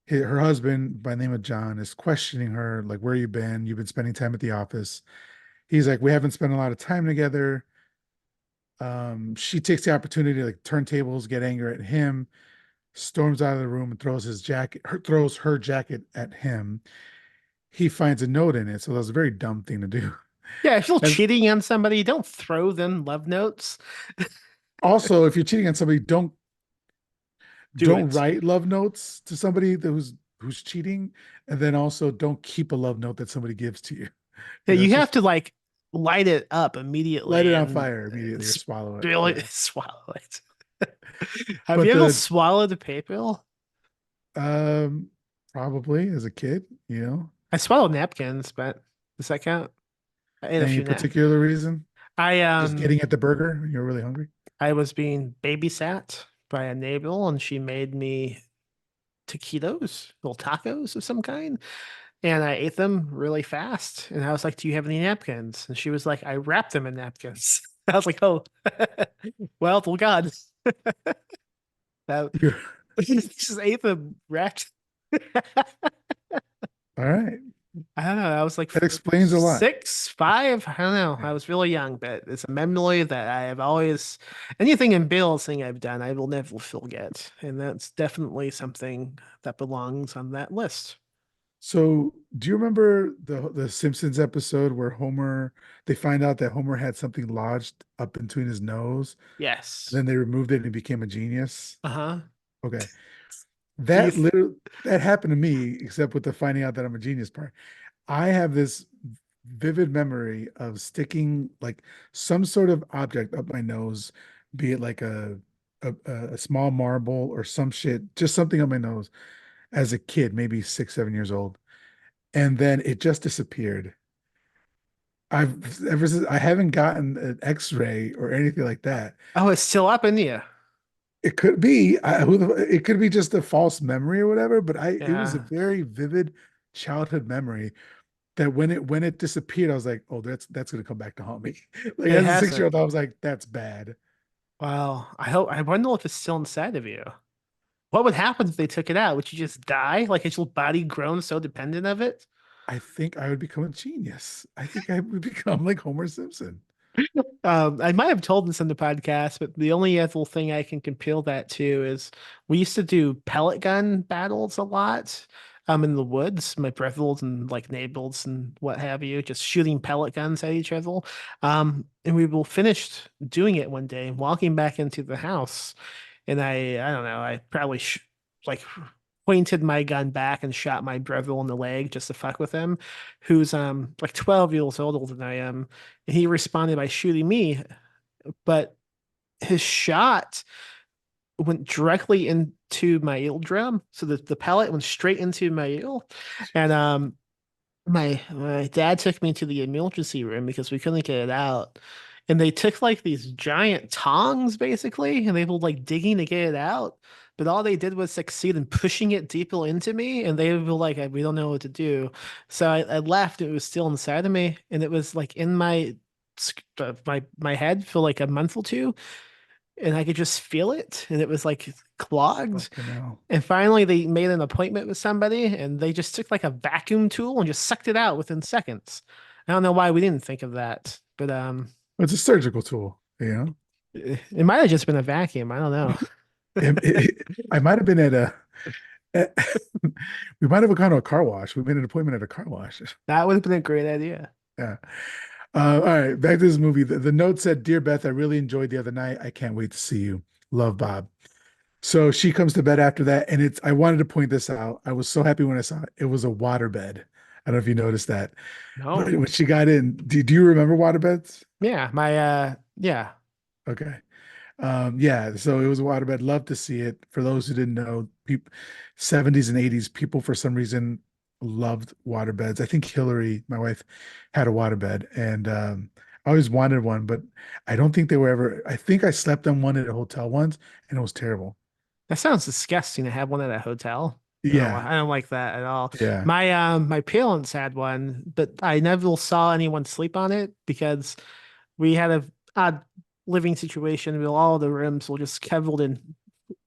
Her husband, by the name of John, is questioning her, like, where you been? You've been spending time at the office. He's like, we haven't spent a lot of time together. She takes the opportunity to like turn tables, get angry at him, storms out of the room and throws her jacket at him. He finds a note in it. So that was a very dumb thing to do. Yeah, if you're And cheating on somebody, don't throw them love notes. also, if you're cheating on somebody, Do don't it. write love notes to somebody who's cheating, and then also don't keep a love note that somebody gives to you. Yeah, It's you have just to like light it up light immediately it on and fire immediately or swallow it. really Yeah. swallow it. Have But you ever the swallowed a paper? um probably as a kid, I swallowed napkins, but does that count? I ate a any few nap. particular reason? I Just getting at the burger when you're really hungry? I was being babysat by a neighbor and she made me taquitos, little tacos of some kind. And I ate them really fast. And I was like, "Do you have any napkins?" And she was like, "I wrapped them in napkins." I was like, "Oh, well, God." That You're just ate them wrapped. all right. I don't know. I was like That explains a lot. 6, 5. I don't know. I was really young, but it's a memory that I have always, anything embarrassing I've done, I will never forget. And that's definitely something that belongs on that list. So, do you remember the Simpsons episode where they find out that Homer had something lodged up between his nose, and Yes. then they removed it and he became a genius? Uh-huh. Okay. Do you, That happened to me, except with the finding out that I'm a genius part. I have this vivid memory of sticking like some sort of object up my nose, be it like a small marble or some shit, just something up my nose as a kid, maybe 6, 7 years old. And then it just disappeared. Ever since I haven't gotten an X-ray or anything like that. oh, it's still up in you. It could be it could be just a false memory or whatever, but I it was a Yeah, very vivid childhood memory that when it disappeared, I was like, oh, that's gonna come back to haunt me. Like it as a hasn't. 6-year-old, I was like, that's bad. Well, I wonder if it's still inside of you. What would happen if they took it out? Would you just die? Like is your body grown so dependent of it? I think I would become a genius. I think I would become like Homer Simpson. I might have told this in the podcast, but the only other thing I can compare that to is we used to do pellet gun battles a lot, in the woods, my brothers and like neighbors and what have you, just shooting pellet guns at each other. And we will finished doing it one day, walking back into the house, and I don't know, I probably like pointed my gun back and shot my brother in the leg just to fuck with him, who's like 12 years older than I am. And he responded by shooting me, but his shot went directly into my eardrum. So the pellet went straight into my ear. And my dad took me to the emergency room because we couldn't get it out. And they took like these giant tongs basically, and they were like digging to get it out. But all they did was succeed in pushing it deeper into me, and they were like, "We don't know what to do." So I left. It was still inside of me, and it was like in my head for like a month or two, and I could just feel it, and it was like clogged. Fucking hell. And finally, they made an appointment with somebody, and they just took like a vacuum tool and just sucked it out within seconds. I don't know why we didn't think of that, but It's a surgical tool. it might have just been a vacuum. I don't know. I might have been we might have gone to a car wash. We made an appointment at a car wash. That would have been a great idea. Yeah. All right, back to this movie. The note said, "Dear Beth, I really enjoyed the other night. I can't wait to see you. Love, Bob." So she comes to bed after that, and I wanted to point this out. I was so happy when I saw it. It was a waterbed. I don't know if you noticed that. But No. when she got in, do you remember waterbeds? Yeah, yeah. Okay. Yeah, so it was a waterbed. Love to see it. For those who didn't know, people 70s and 80s, people for some reason loved waterbeds. I think Hillary, my wife, had a waterbed, and I always wanted one, but I don't think they were ever. I think I slept on one at a hotel once, and it was terrible. That sounds disgusting to have one at a hotel. No, Yeah, I don't like that at all. yeah. My parents had one, but I never saw anyone sleep on it because we had a odd living situation where all the rooms were just covered in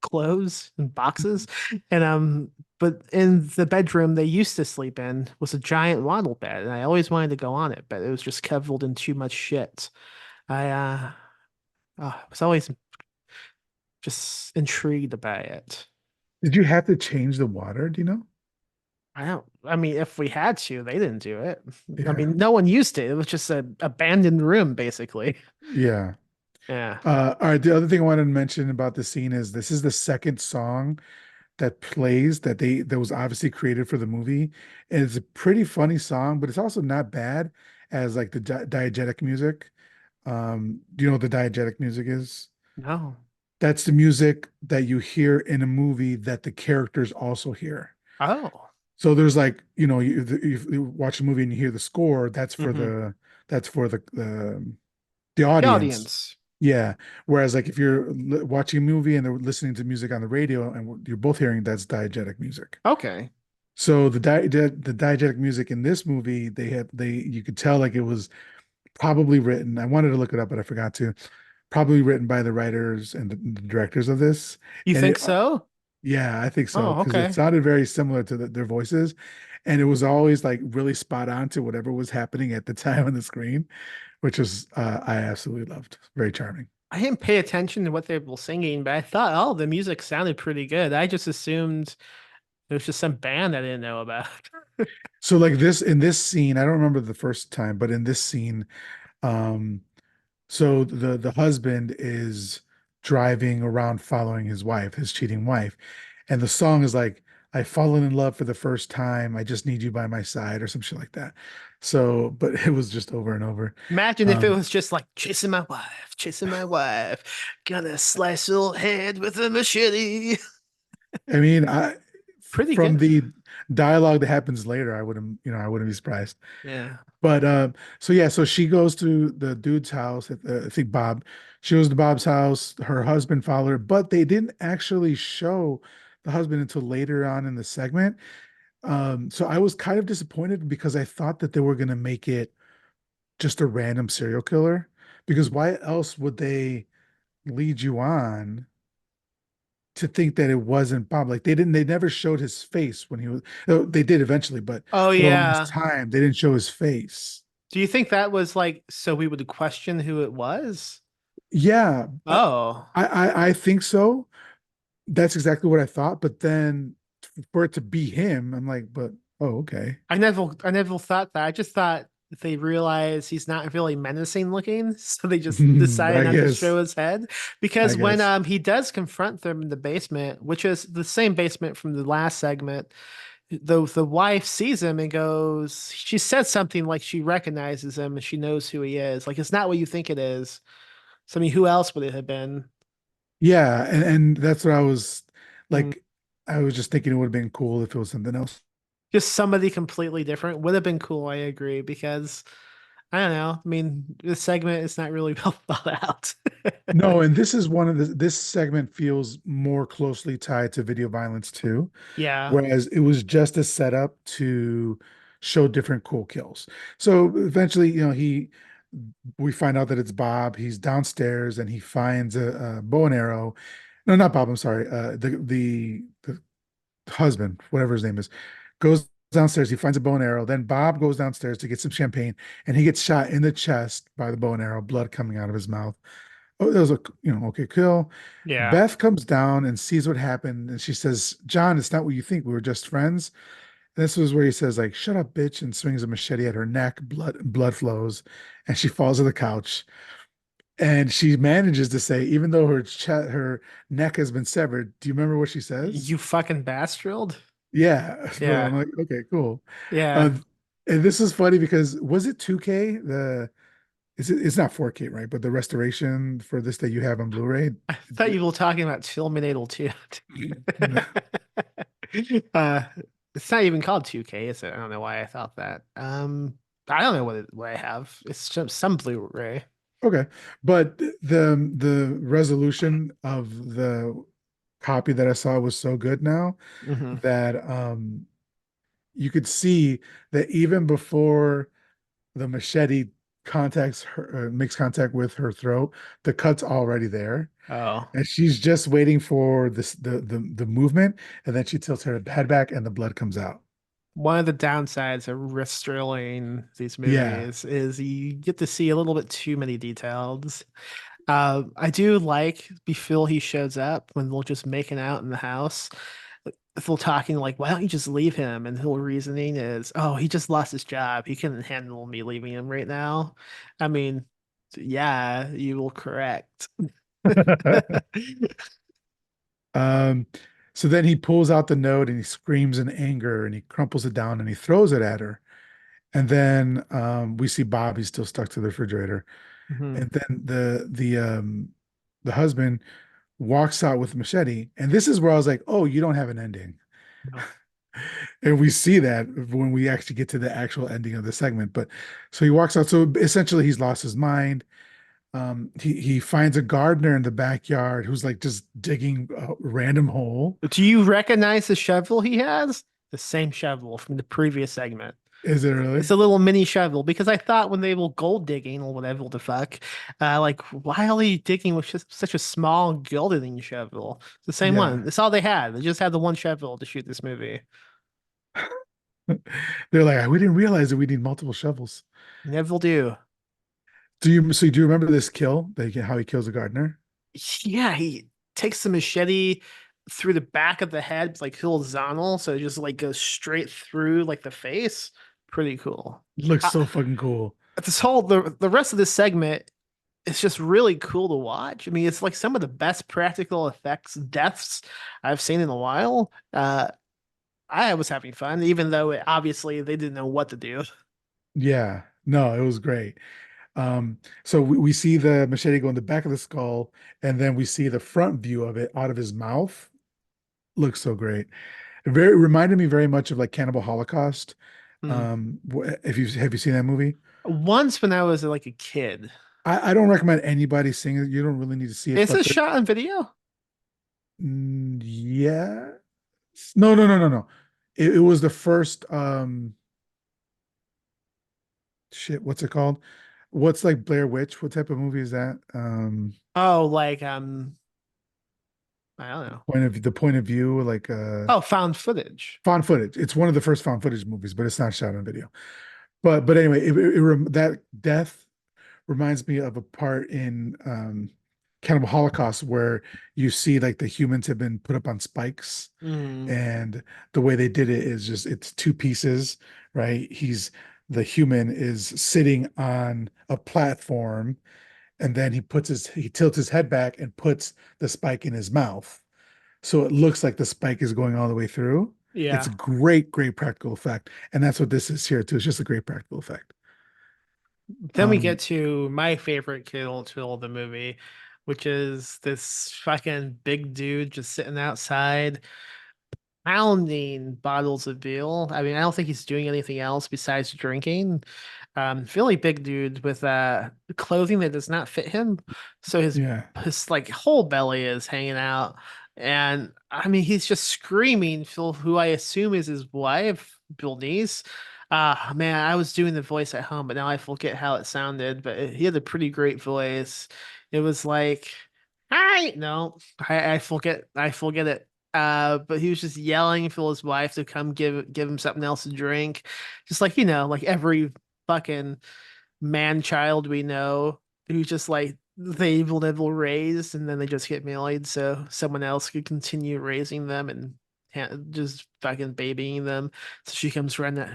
clothes and boxes. And but in the bedroom they used to sleep in was a giant waddle bed, and I always wanted to go on it, but it was just covered in too much shit. I was always just intrigued by it. Did you have to change the water? Do you know? I mean, if we had to, they didn't do it. I Yeah. mean, no one used it. It was just an abandoned room, basically. Yeah. Yeah. All right. The other thing I wanted to mention about the scene is this is the second song that plays that was obviously created for the movie. And it's a pretty funny song, but it's also not bad as like the diegetic music. Do you know what the diegetic music is? No. That's the music that you hear in a movie that the characters also hear. Oh. So there's like, you watch a movie and you hear the score, Hmm. that's for the The audience. audience. Yeah. Whereas like if you're watching a movie and they're listening to music on the radio and you're both hearing that's diegetic music. Okay. So the diegetic music in this movie, they you could tell like it was probably written. I wanted to look it up, but I forgot to. Probably written by the writers and the directors of this. You And think so? yeah, I think so Oh, because it okay. sounded very similar to their voices, and it was always like really spot on to whatever was happening at the time on the screen, which was I absolutely loved. Very charming. I didn't pay attention to what they were singing, but I thought, oh, the music sounded pretty good. I just assumed it was just some band I didn't know about. So like this in this scene, I don't remember the first time, but in this scene, um, so the husband is driving around following his wife, his cheating wife, and the song is like, "I've fallen in love for the first time. I just need you by my side," or some shit like that. So, but it was just over and over. Imagine if it Um, was just like chasing my wife, gonna slice your head with a machete. I mean, I Pretty from good. the dialogue that happens later, I wouldn't be surprised. Yeah. But so yeah, so she goes to the dude's house. I think Bob. She goes to Bob's house. Her husband followed her, but they didn't actually show the husband until later on in the segment. So I was kind of disappointed because I thought that they were going to make it just a random serial killer. Because why else would they lead you on to think that it wasn't Bob? Like they never showed his face when he was. Oh, they did eventually, but Oh for the longest yeah. time they didn't show his face. Do you think that was like so we would question who it was? Yeah, Oh. I think so. That's exactly what I thought. But then for it to be him, I'm like, but oh, okay. I never thought that. I just thought they realized he's not really menacing looking, so they just decided I not to show guess. his head. I Because when guess. he does confront them in the basement, which is the same basement from the last segment, the wife sees him and goes, she said something like she recognizes him and she knows who he is. Like it's not what you think it is. So I mean, who else would it have been? Yeah, and that's what I was Mm, like. I was just thinking it would have been cool if it was something else. just somebody completely different would have been cool. I agree because I don't know. I mean, this segment is not really well thought out. No, and this is one of this segment feels more closely tied to video violence too, Yeah. whereas it was just a setup to show different cool kills. So eventually, we find out that it's Bob. He's downstairs and he finds a bow and arrow. No, not Bob. I'm sorry. The husband, whatever his name is, goes downstairs. He finds a bow and arrow. Then Bob goes downstairs to get some champagne, and he gets shot in the chest by the bow and arrow, blood coming out of his mouth. Oh, that was a okay kill. Yeah. Beth comes down and sees what happened, and she says, "John, it's not what you think. We were just friends." And this was where he says, like, "Shut up, bitch," and swings a machete at her neck. Blood flows, and she falls to the couch. And she manages to say, even though her neck has been severed, do you remember what she says? You fucking bastard. Yeah. So I'm Yeah. like, okay, cool. Yeah. Uh, and this is funny because was it 2K? It's not 4K, right? But the restoration for this that you have on Blu-ray. I thought you were talking about Terminator 2. uh, it's not even called 2K, is it? I don't know why I thought that. I don't know what I have. It's just some Blu-ray. Okay. But the resolution of the copy that I saw was so good now Hmm. that you could see that even before the machete makes contact with her throat, the cut's already there. Oh. And she's just waiting for the movement, and then she tilts her head back and the blood comes out. One of the downsides of restoring these Yeah. movies is you get to see a little bit too many details. I do like before he shows up when they're just making out in the house. Phil talking like, why don't you just leave him? And Phil reasoning is, oh, he just lost his job. He couldn't handle me leaving him right now. I mean, yeah, you will correct. Um, so then he pulls out the note and he screams in anger and he crumples it down and he throws it at her. And then we see Bobby still stuck to the refrigerator. Mhm. And then the husband walks out with a machete. And this is where I was like, oh, you don't have an ending. No. And we see that when we actually get to the actual ending of the segment. But so he walks out. So essentially he's lost his mind. He finds a gardener in the backyard who's like just digging a random hole. Do you recognize the shovel he has? The same shovel from the previous segment. Is it It's really? a little mini shovel because I thought when they were gold digging or whatever the fuck, like why are they digging with just such a small gilding shovel? It's the same Yeah. one. That's all they had. They just had the one shovel to shoot this movie. They're like, we didn't realize that we need multiple shovels. Never do. Do you remember this kill? How he kills a gardener? Yeah, he takes the machete through the back of the head, like horizontal, so it just like goes straight through like the face. Pretty cool. Looks Uh, so fucking cool. this whole the rest of this segment is just really cool to watch. I mean, it's like some of the best practical effects deaths I've seen in a while. I was having fun, even though obviously they didn't know what to do. Yeah. No, it was great. So we see the machete go in the back of the skull, and then we see the front view of it out of his mouth. Looks so great. It reminded me very much of like Cannibal Holocaust. Hmm. If you have you seen that movie? Once when I was like a kid. I don't recommend anybody seeing it. You don't really need to see it, Is but this shot on video? yeah. No. It was the first shit, what's it called? What's like Blair Witch? What type of movie is that? Oh, like I don't know. Point of view, like Oh, found footage. found footage. It's one of the first found footage movies, but it's not shot on video. But anyway, that death reminds me of a part in Cannibal Holocaust where you see like the humans have been put up on spikes, Mm, and the way they did it is just it's two pieces, right? The human is sitting on a platform, and then he tilts his head back and puts the spike in his mouth. So it looks like the spike is going all the way through. It's a yeah. great practical effect. And that's what this is here too. It's just a great practical effect. Then we get Um, to my favorite kill of the movie, which is this fucking big dude just sitting outside pounding bottles of beer. I mean, I don't think he's doing anything else besides drinking. Really big dude with clothing that does not fit him. So yeah. his like whole belly is hanging out. And I mean, he's just screaming for who I assume is his wife, Bill Niece. Man, I was doing the voice at home, but now I forget how it sounded. But he had a pretty great voice. It was like, "Hi!" No, I forget it. But he was just yelling for his wife to come give him something else to drink, just like like every fucking man child we know who just like they will never raised and then they just get married so someone else could continue raising them and just fucking babying them. So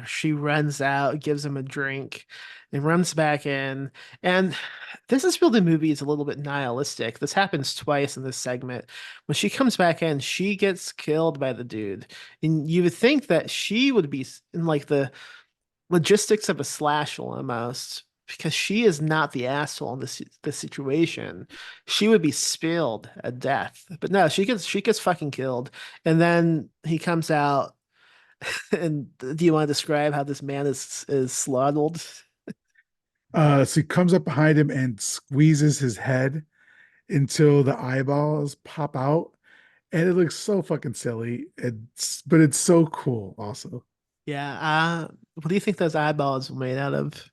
she runs out, gives him a drink, and runs back in. And this is where the movie is a little bit nihilistic. This happens twice in this segment. When she comes back in, she gets killed by the dude. And you would think that she would be in like the logistics of a slasher almost because she is not the asshole in this situation. She would be spilled at death. But no, she gets fucking killed. And then he comes out and do you want to describe how this man is slaughtered? So he comes up behind him and squeezes his head until the eyeballs pop out. And it looks so fucking silly. But it's so cool also. Yeah, what do you think those eyeballs were made out of?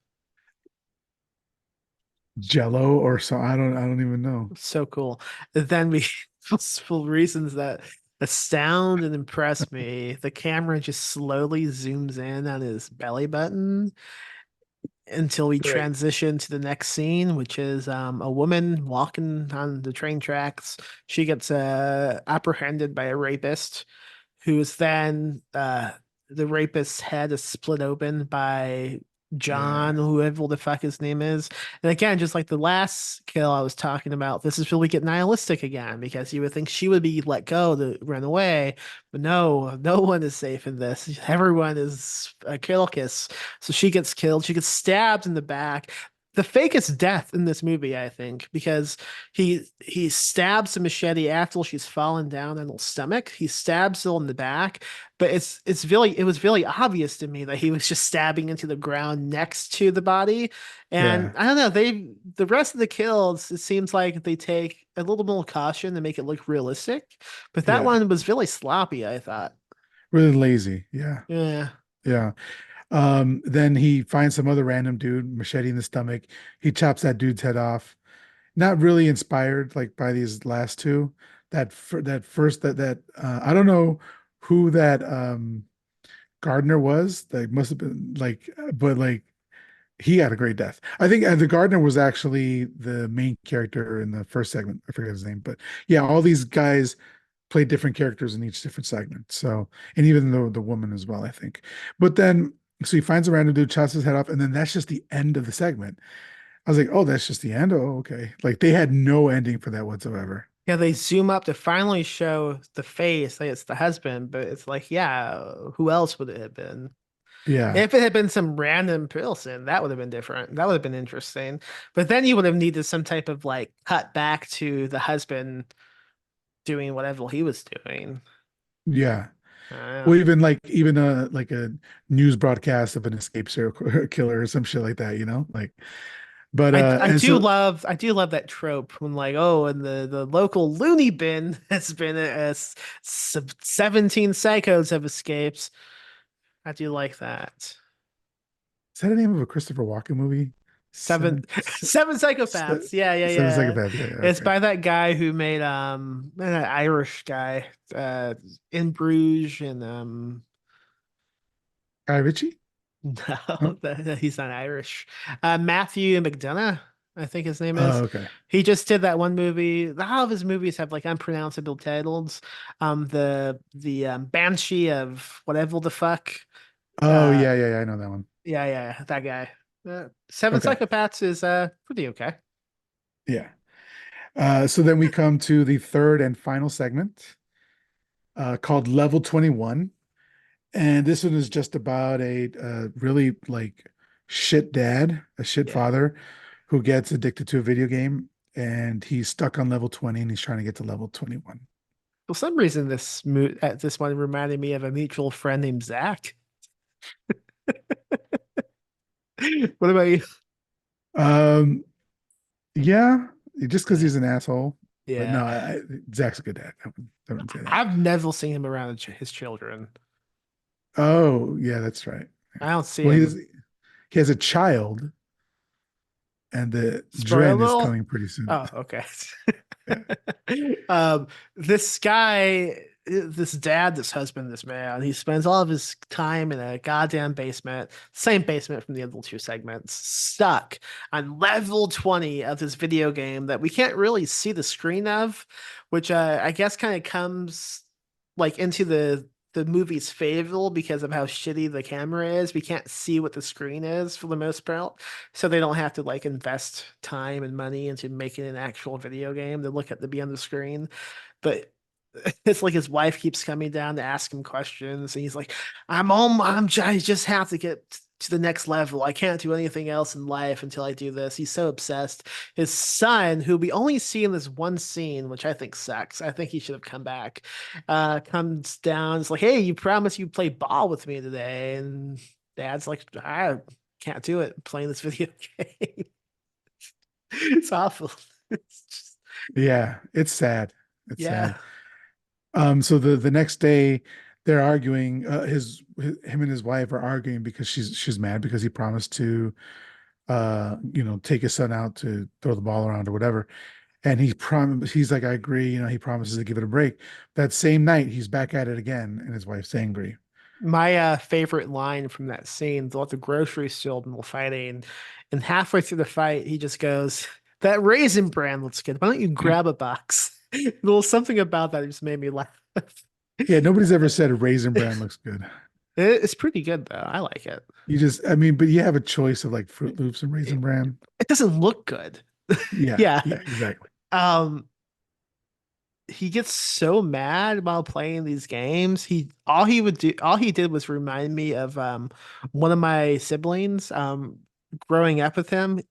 Jello or so I don't even know. So cool. And then we, for reasons that astound and impress me, the camera just slowly zooms in on his belly button until we Right. transition to the next scene, which is a woman walking on the train tracks. She gets apprehended by a rapist who is then the rapist's head is split open by Yeah. John, whoever the fuck his name is. And again, just like the last kill I was talking about, this is where we get nihilistic again because you would think she would be let go to run away, but no, no one is safe in this. Everyone is a kill kiss. So she gets killed. She gets stabbed in the back. The fakest death in this movie, I think, because he stabs the machete after she's fallen down on her stomach. He stabs her in the back, but it was really obvious to me that he was just stabbing into the ground next to the body. And Yeah. I don't know, the rest of the kills, it seems like they take a little more caution to make it look realistic. But that Yeah. one was really sloppy, I thought. Really lazy. Yeah. Yeah. Yeah. Then he finds some other random dude, machete in the stomach. He chops that dude's head off. Not really inspired like by these last two. That first I don't know who that gardener was. That must have been like, but like he had a great death. I think the gardener was actually the main character in the first segment. I forget his name, but yeah, all these guys play different characters in each different segment. So, and even the woman as well, I think. But then, so he finds a random dude, chops his head off, and then that's just the end of the segment. I was like, oh, that's just the end. Oh, okay. Like they had no ending for that whatsoever. Yeah, they zoom up to finally show the face, like it's the husband, but it's like, yeah, who else would it have been? Yeah. If it had been some random person, that would have been different. That would have been interesting. But then you would have needed some type of like cut back to the husband doing whatever he was doing. Yeah. I don't know. Well, even like a news broadcast of an escape serial killer or some shit like that, Like, but and so I do love that trope when like, oh, and the local loony bin has been 17 psychos have escaped. I do like that. is that the name of a Christopher Walken movie? Seven Seven, seven se- psychopaths. Yeah, yeah, seven yeah. psychopaths. Yeah, yeah, It's okay. by that guy who made an Irish guy in Bruges and Guy Ritchie? no, No? he's not Irish. Matthew McDonough, I think his name Oh, is. okay. He just did that one movie. All of his movies have like unpronounceable titles. The Banshee of whatever the fuck. Oh, Uh yeah, yeah, yeah. I know that one. yeah, yeah, that guy. Seven Okay. Psychopaths is pretty okay. Yeah. So then we come to the third and final segment, called Level 21. And this one is just about a really like shit dad, a shit Yeah. father who gets addicted to a video game and he's stuck on level 20 and he's trying to get to level 21. For some reason, this one reminded me of a mutual friend named Zach. What about you? Um, yeah, just because Yeah. he's an asshole. But no, Yeah. Zach's a good dad. I wouldn't say that. I've never seen him around his children. Oh, yeah, that's right. I don't see Well, him. he has a child and the Dren is Spoiler? coming pretty soon. Oh, okay. Yeah. This guy, this dad, this husband, this man, he spends all of his time in a goddamn basement, same basement from the other two segments, stuck on level 20 of this video game that we can't really see the screen of, which I guess kind of comes like into the movie's favor because of how shitty the camera is. We can't see what the screen is for the most part, so they don't have to like invest time and money into making an actual video game to look at the be on the screen. But it's like his wife keeps coming down to ask him questions, and he's like, I just have to get to the next level. I can't do anything else in life until I do this." He's so obsessed. His son, who we only see in this one scene, which I think sucks. I think he should have come back. Comes down. It's like, "Hey, you promised you'd play ball with me today," and dad's like, "I can't do it. I'm playing this video game." It's awful. It's just, Yeah, it's sad. It's yeah. sad. So the next day they're arguing. Him and his wife are arguing because she's mad because he promised to take his son out to throw the ball around or whatever. And he's like, I agree, he promises to give it a break. That same night he's back at it again and his wife's angry. My favorite line from that scene, they're at the grocery store and they're fighting, and halfway through the fight, he just goes, "That Raisin Bran looks good. Why don't you grab a box?" There was something about that that just made me laugh. Yeah, nobody's ever said Raisin Bran looks good. It's pretty good though. I like it. You just, I mean, but you have a choice of like Fruit Loops and Raisin It, Bran. it doesn't look good. Yeah, Yeah. yeah, exactly. Um, he gets so mad while playing these games. All he did was remind me of one of my siblings. Growing up with him,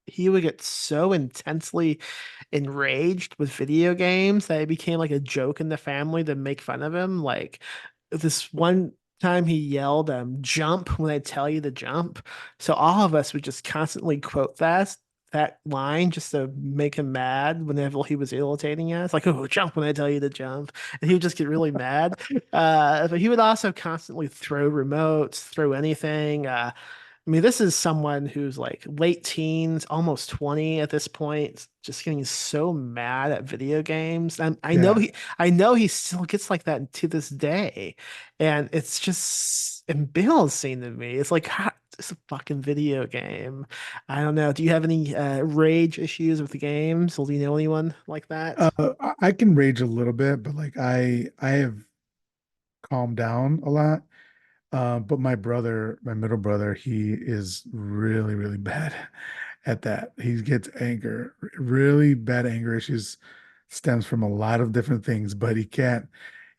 he would get so intensely enraged with video games that it became like a joke in the family to make fun of him. Like this one time he yelled, jump when I tell you to jump. So all of us would just constantly quote that line just to make him mad whenever he was irritating us. Like, oh, jump when I tell you to jump. And he would just get really mad. But he would also constantly throw remotes, throw anything. I mean, this is someone who's like late teens, almost 20 at this point, just getting so mad at video games. And Yeah. I know he still gets like that to this day. And it's just embarrassing to me. It's like, it's a fucking video game. I don't know. Do you have any rage issues with the games? Or do you know anyone like that? I can rage a little bit, but like I have calmed down a lot. But my brother, my middle brother, he is really, really bad at that. He gets anger, really bad anger issues stems from a lot of different things, but he can't,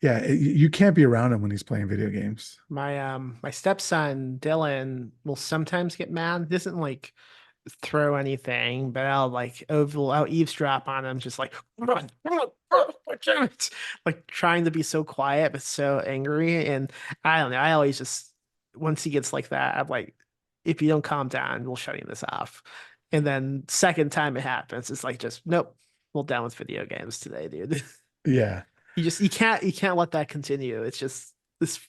yeah, you can't be around him when he's playing video games. My stepson Dylan will sometimes get mad. He doesn't like throw anything, but I'll eavesdrop on him, just like run, run, run, damn it. Like trying to be so quiet but so angry. And I don't know. I always just once he gets like that, I'm like, if you don't calm down, we'll shutting this off. And then second time it happens, it's like just nope, we're done with video games today, dude. Yeah. You can't let that continue. It's just this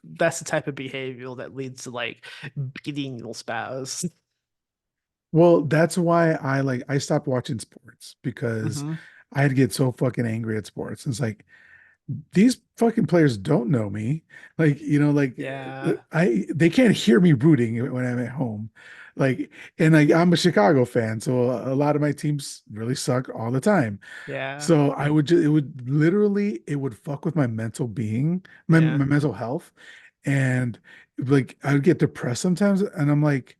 that's the type of behavior that leads to like beating your spouse. Well, that's why I stopped watching sports because Hmm. I'd get so fucking angry at sports. It's like these fucking players don't know me. Like, Yeah. they can't hear me rooting when I'm at home. Like, and like I'm a Chicago fan, so a lot of my teams really suck all the time. Yeah. So I would just, it would literally, it would fuck with my mental being, Yeah. my mental health. And like I would get depressed sometimes, and I'm like,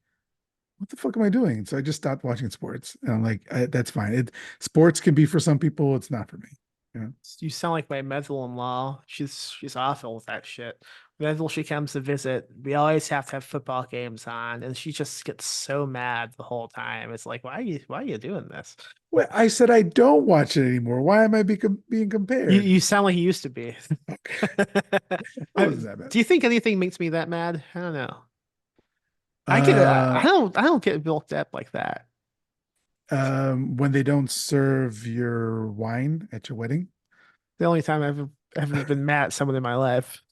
what the fuck am I doing? So I just stopped watching sports. And I'm like, that's fine. Sports can be for some people, it's not for me. Yeah. You sound like my mother-in-law. She's awful with that shit. Whenever she comes to visit, we always have to have football games on, and she just gets so mad the whole time. It's like, why are you doing this? Well, I said I don't watch it anymore. Why am I being You compared? you sound like you used to be. Okay. I wasn't that bad. Do you think anything makes me that mad? I don't know. I Uh, don't get built up like that. when they don't serve your wine at your wedding. The only time I've ever been mad at someone in my life.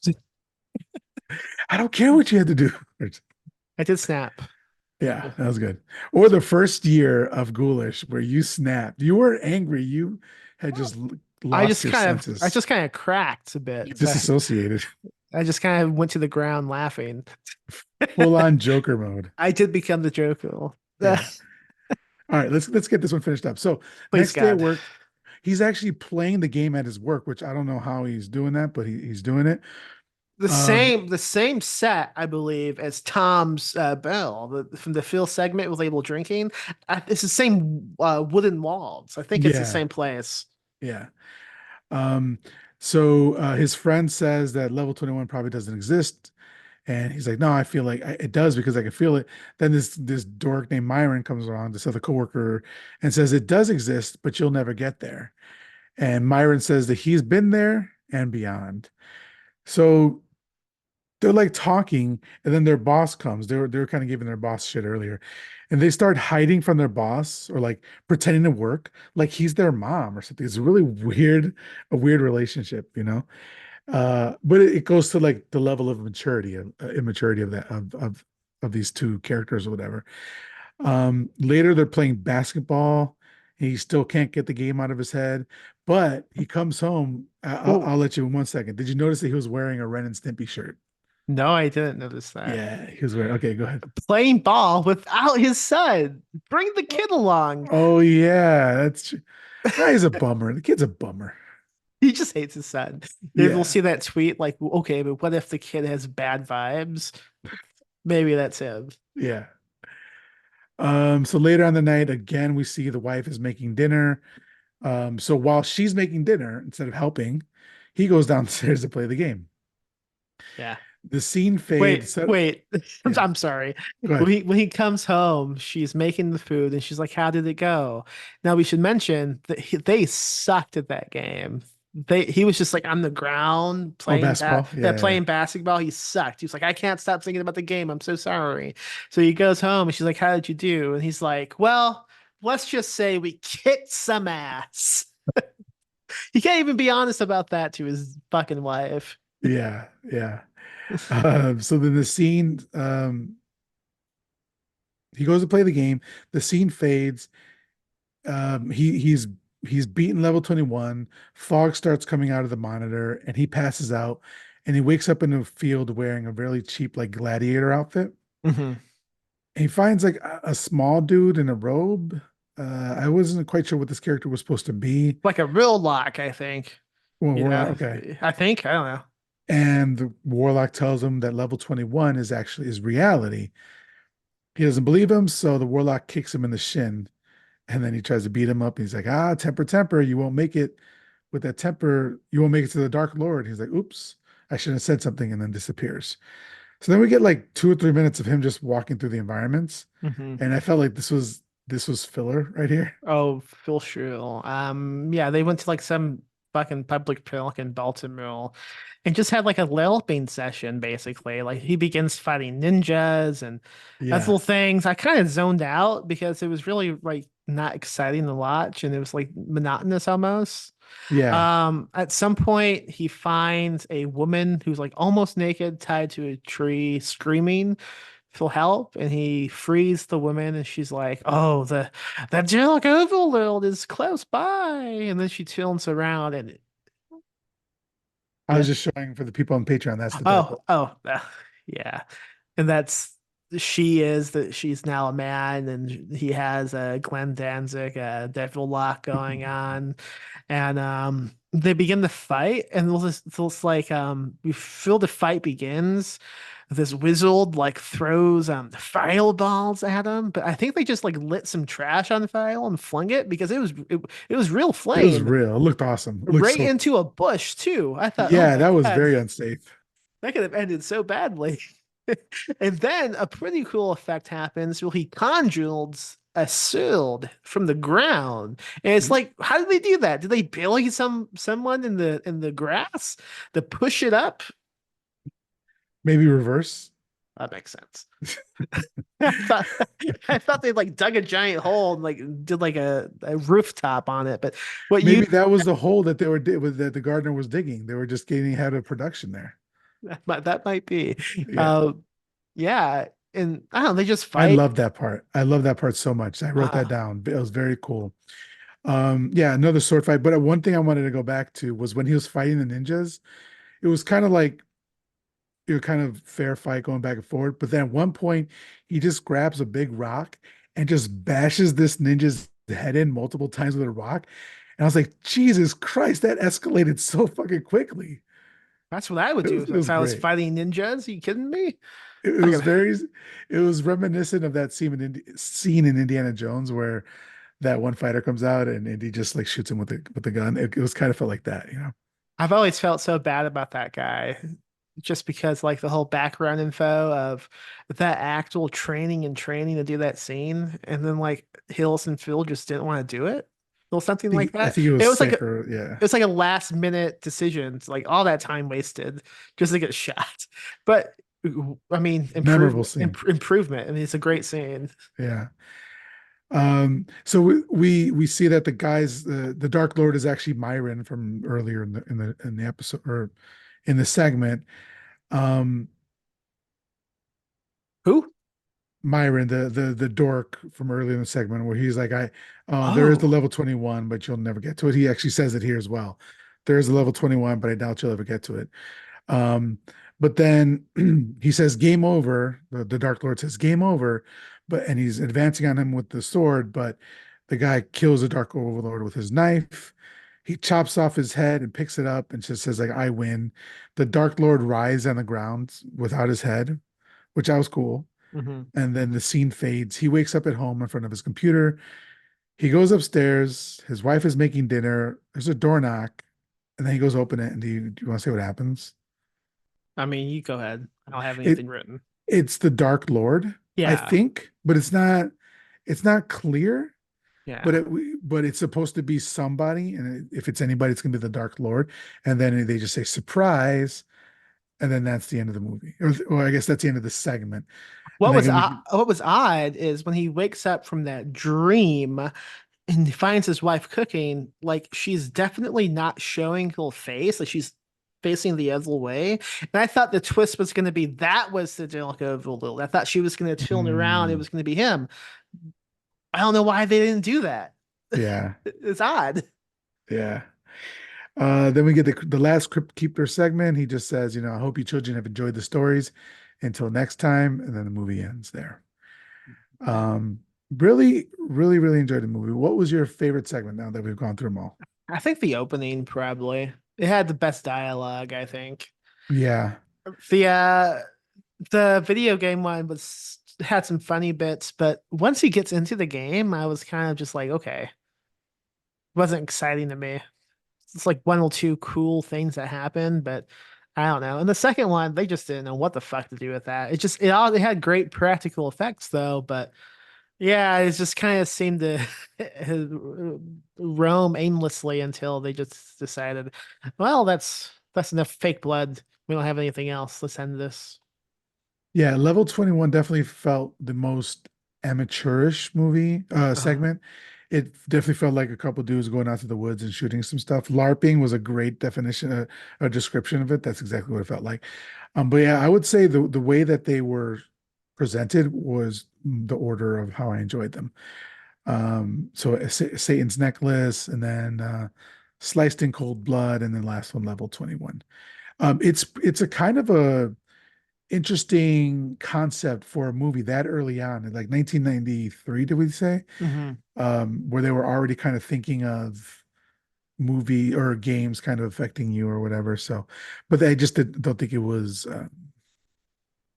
I don't care what you had to do. I did snap. Yeah, that was good. Or the first year of Ghoulish where you snapped. You weren't angry. You had just lost your I senses. just kind of cracked a You bit. disassociated. I just kind of went to the ground laughing. Full on Joker mode. I did become the Joker. Yeah. All right, let's get this one finished up. So Please next day at God. work, he's actually playing the game at his work, which I don't know how he's doing that, but he's doing it. The Um, same the same set, I believe, as Tom's bell from the Phil segment with label drinking. It's the same wooden walls. I think it's the yeah, same place. yeah. Um, so his friend says that level 21 probably doesn't exist. And he's like, no, I feel like it does because I can feel it. Then this dork named Myron comes along, this other coworker, and says it does exist, but you'll never get there. And Myron says that he's been there and beyond. So they're like talking, and then their boss comes. They were kind of giving their boss shit earlier, and they start hiding from their boss or like pretending to work like he's their mom or something. It's really weird, a weird relationship, you know. But it goes to like the level of maturity and immaturity of that of these two characters or whatever. Later they're playing basketball. He still can't get the game out of his head, but he comes home. I'll Oh, let you in 1 second. Did you notice that he was wearing a Ren and Stimpy shirt? no, I didn't notice that. Yeah, he was wearing. Okay, go ahead. Playing ball without his son. Bring the kid along. Oh yeah, that's true. Ah, he's a bummer. The kid's a bummer. He just hates his son. Maybe we'll Yeah, see that tweet like, okay, but what if the kid has bad vibes? Maybe that's him. yeah. So later on the night, again, we see the wife is making dinner. So while she's making dinner, instead of helping, he goes downstairs to play the game. Yeah. The scene fades. Wait, So, wait. yeah, I'm sorry. go ahead. When he comes home, she's making the food and she's like, "How did it go?" Now we should mention that they sucked at that game. He was just like on the ground Oh, playing basketball. Yeah. playing basketball. He sucked. He was like, "I can't stop thinking about the game. I'm so sorry." So he goes home and she's like, "How did you do?" And he's like, "Well, let's just say we kicked some ass." He can't even be honest about that to his fucking wife. Yeah. Yeah. So then the scene, he goes to play the game. The scene fades. He's beaten level 21. Fog starts coming out of the monitor, and he passes out. And he wakes up in a field wearing a really cheap like gladiator outfit. Mhm. And he finds like a small dude in a robe. I wasn't quite sure what this character was supposed to be. Like a real lock, I think. Well, You Warlock, know, okay. I think I don't know. And the Warlock tells him that level 21 is reality. He doesn't believe him, so the Warlock kicks him in the shin. And then he tries to beat him up. He's like, temper, temper. You won't make it with that temper. You won't make it to the Dark Lord. He's like, oops, I shouldn't have said something, and then disappears. So then we get like 2 or 3 minutes of him just walking through the environments. Hmm. And I felt like this was filler right here. Oh, Phil Schul. Yeah, they went to like some fucking public park in Baltimore and just had like a LARPing session basically. Like he begins fighting ninjas and that's Yeah. little things. I kind of zoned out because it was really like not exciting to watch and it was like monotonous almost. Yeah. At some point, he finds a woman who's like almost naked, tied to a tree, screaming for help, and he frees the woman, and she's like, "Oh, the angelic overlord is close by," and then she turns around and I was yeah, just showing for the people on Patreon. That's the Dark Lord. yeah, and that's she is that she's now a man, and he has a Glenn Danzig, a devil lock going on, and they begin to fight, and it's like we feel the fight begins. This wizard like throws fireballs at him, but I think they just like lit some trash on the fire and flung it because it was real It was flame real. It looked awesome. It looked right so. into a bush too. I thought, oh Yeah, my that was God, very unsafe. that could have ended so badly. And then a pretty cool effect happens where he conjures a sword from the ground. And it's like, how did they do that? Did they bury someone in the grass to push it up? Maybe reverse. That makes sense. I thought I thought they like dug a giant hole and like did like a rooftop on it. But what you Maybe that was the hole that that the gardener was digging. They were just getting ahead of production there. that might be. Yeah. Uh yeah. And I don't know, they just I fight. love that part. I love that part so much. I wrote that Uh, down. It was very cool. Yeah, another sword fight. But one thing I wanted to go back to was when he was fighting the ninjas. It was kind of like kind of fair fight going back and forth. But then at one point, he just grabs a big rock and just bashes this ninja's head in multiple times with a rock. And I was like, Jesus Christ, that escalated so fucking quickly. that's what I would do It was if I was great. fighting ninjas. Are you kidding me? It I was could very, it was reminiscent of that scene in Indiana Jones where that one fighter comes out and he just like shoots him with the gun. It was kind of felt like that, you know? I've always felt so bad about that guy just because like the whole background info of that actual training to do that scene and then like Hills and Phil just didn't want to do it or something like I that. think he It was was like sick or yeah, it was like a last minute decision. It's like all that time wasted just to get shot. But I mean, memorable scene. improvement. I mean, it's a great scene. Yeah. So we see that the Dark Lord is actually Myron from earlier in the episode or in the segment. Um, Who? Myron, the dork from earlier in the segment where he's like, there is the Oh, level 21, but you'll never get to it. He actually says it here as well. There is a level 21, but I doubt you'll ever get to it. Um, but then he says game over. The Dark Lord says game over, and he's advancing on him with the sword, but the guy kills the Dark Overlord with his knife. he chops off his head and picks it up and just says like, I win. The Dark Lord writhes on the ground without his head, which I was cool. Hmm. And then the scene fades. He wakes up at home in front of his computer. He goes upstairs. His wife is making dinner. There's a door knock, and then he goes open it. And do you want to say what happens? I mean, you go ahead. I don't have It anything written. it's the Dark Lord, I Yeah. think, but it's not clear. Yeah. But it's supposed to be somebody, and if it's anybody, it's gonna be the Dark Lord. And then they just say surprise, and then that's the end of the movie, or I guess that's the end of the segment. And then What was odd is when he wakes up from that dream and he finds his wife cooking, like she's definitely not showing her face, like she's facing the other way. And I thought the twist was going to be that was the Jellicoe Lil. I thought she was going to turn around, it Mm, was going to be him. I don't know why they didn't do that. yeah, It's odd. yeah. Then we get the last Crypt Keeper segment. He just says, I hope you children have enjoyed the stories. Until next time, and then the movie ends there. Um, really, really, really enjoyed the movie. What was your favorite segment now that we've gone through them all? I think the opening probably. It had the best dialogue, I think. Yeah. The uh the video game one was had some funny bits, but once he gets into the game, I was kind of just like, okay, it wasn't exciting to me. It's like one or two cool things that happened, but I don't know. And the second one, they just didn't know what the fuck to do with that. It had great practical effects though, but yeah, it just kind of seemed to roam aimlessly until they just decided, well, that's enough fake blood. We don't have anything else. Let's end this. Yeah, Level 21 definitely felt the most amateurish movie Uh, segment. It definitely felt like a couple dudes going out to the woods and shooting some stuff. LARPing was a great definition, a description of it. That's exactly what it felt like. But yeah, I would say the way that they were presented was the order of how I enjoyed them. So Satan's Necklace, and then Sliced in Cold Blood, and then last one, Level 21. It's a kind of a interesting concept for a movie that early on, in like 1993, did we say? mhm. Where they were already kind of thinking of movie or games kind of affecting you or whatever. So, but I just don't think it was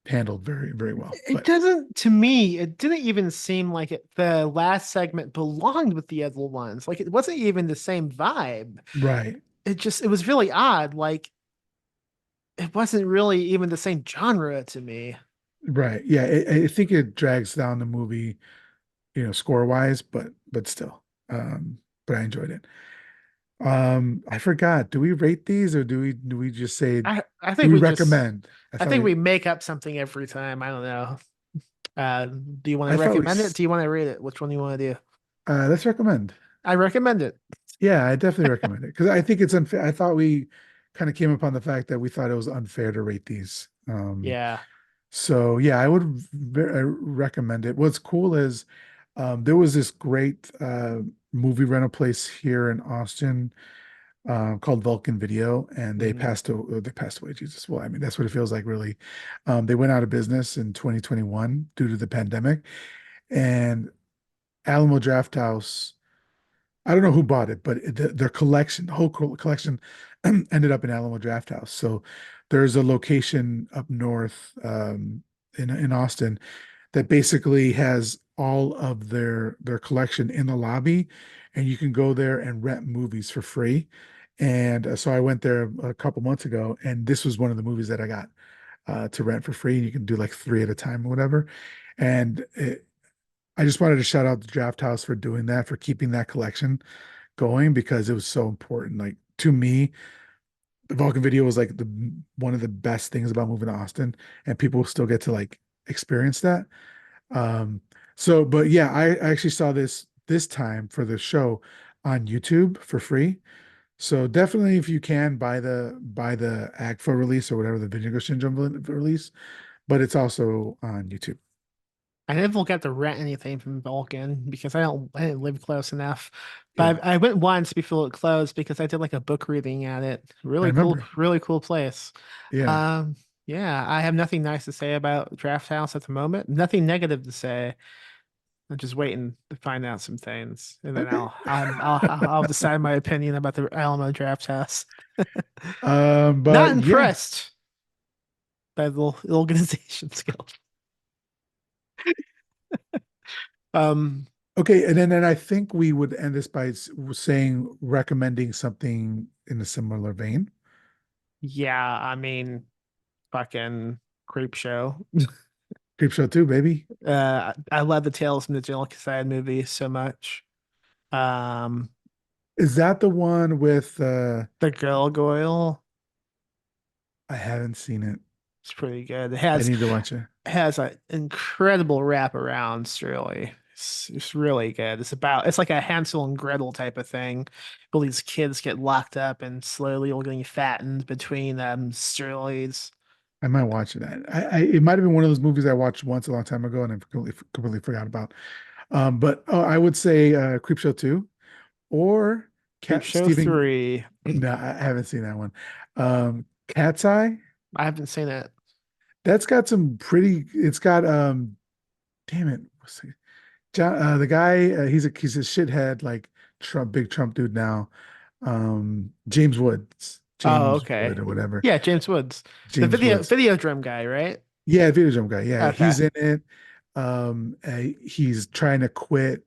handled very, very well. It But doesn't, to me, it didn't even seem like the last segment belonged with the other ones. Like it wasn't even the same vibe. right, It was really odd. Like it wasn't really even the same genre to me. right, yeah, I think it drags down the movie, score wise, but still, but I enjoyed it. I forgot. Do we rate these or do we just say I do think we we just recommend? I I thought think we we make up something every time. I don't know. Do you want to I thought we recommend it? Do you want to rate it? Which one do you want to do? let's recommend. I recommend it. Yeah, I definitely recommend it because I think it's unfair. I thought we kind of came upon the fact that we thought it was unfair to rate these. Yeah. So yeah, I would recommend it. What's cool is there was this great movie rental place here in Austin called Vulcan Video, and Mhm. they passed away. Jesus, well, I mean that's what it feels like, really. They went out of business in 2021 due to the pandemic, and Alamo Drafthouse. I don't know who bought it, but their collection, the whole collection, ended up in Alamo Drafthouse. So there's a location up north in Austin that basically has all of their collection in the lobby, and you can go there and rent movies for free. And so I went there a couple months ago, and this was one of the movies that I got to rent for free. And you can do like three at a time or whatever. And I just wanted to shout out the Draft House for doing that, for keeping that collection going because it was so important. Like to me, the Vulcan Video was like the one of the best things about moving to Austin, and people still get to like experience that. Um, but yeah, I actually saw this time for the show on YouTube for free. So definitely, if you can buy the AGFA release or whatever the Vinegar Syndrome release, but it's also on YouTube. I never got to rent anything from Vulcan because I didn't live close enough. Yeah, But I went once before it closed because I did like a book reading at it. I remember. Really cool place. Yeah. Um, yeah, I have nothing nice to say about Draft House at the moment. Nothing negative to say. I'm just waiting to find out some things, and then I'll decide my opinion about the Alamo Draft House. Not But yeah. impressed by the organization skills. Um, Okay, and then I think we would end this by saying recommending something in a similar vein. yeah, I mean, fucking Creep Show. Creepshow 2, baby. I love the Tales from the Genocide movie so much. Um, Is that the one with the Gargoyle I haven't seen it. is pretty good. It I has need to watch it. has an incredible wraparound, really. It's really good. It's like a Hansel and Gretel type of thing. All these kids get locked up and slowly all getting fattened between steroids. I might watch it. It might have been one of those movies I watched once a long time ago and I completely forgot about. But I would say Creepshow 2 or Creep Cat Show Stephen. 3. No, I haven't seen that one. Cat's Eye. I haven't seen it. That's got some pretty. It's got damn it, John, the guy, he's a shithead, like big Trump dude now. James Woods, Oh, James okay. Wood or whatever. Yeah, James Woods. The James Woods. video drum guy, right? Yeah, Video Drum guy. Yeah, Okay. he's in it. He's trying to quit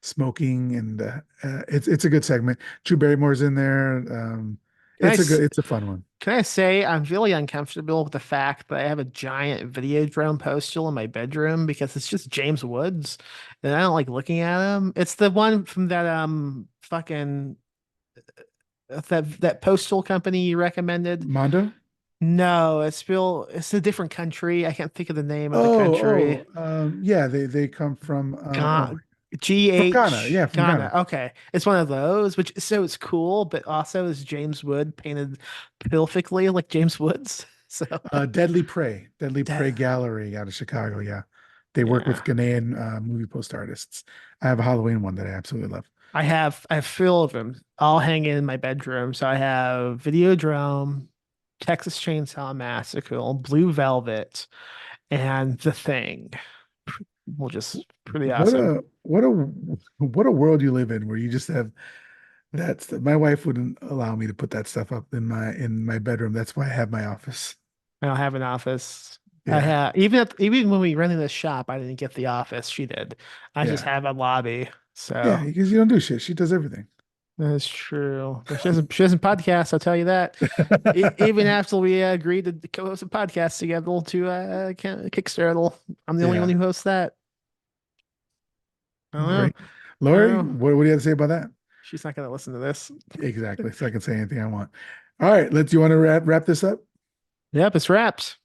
smoking, and it's a good segment. Drew Barrymore's in there. Can I It's a fun one. can I say I'm really uncomfortable with the fact that I have a giant video drum poster in my bedroom because it's just James Woods and I don't like looking at him. It's the one from that fucking that postal company you recommended. Mondo? No, it's a different country. I can't think of the name of the country. Yeah, they come from Ga from Ghana. Yeah, GH from Ghana. Ghana. Okay. It's one of those, which so it's cool, but also is James Wood painted perfectly like James Woods. So Deadly Prey that, Gallery out of Chicago. Yeah, they work with yeah. Ghanaian movie post artists. I have a Halloween one that I absolutely love. I have four of them all hanging in my bedroom. So I have Videodrome, Texas Chainsaw Massacre, Blue Velvet, and The Thing. Well, just pretty What awesome. a what a what a world you live in where you just have that's my wife wouldn't allow me to put that stuff up in my bedroom. That's why I have my office. I don't have an office. I Yeah. have even when we rented the shop, I didn't get the office. She did. I just Yeah. have a lobby. So Yeah, because you don't do shit. She does everything. that's true. But she doesn't podcast, I'll tell you that. Even after we agreed to co-host a podcast together to Kickstarter, I'm the only one Yeah. who hosts that. I don't know. Lori. I don't Lori, know. what do you have to say about that? She's not gonna listen to this. Exactly. So I can say anything I want. All right, you want to wrap this up? Yep, it's wraps.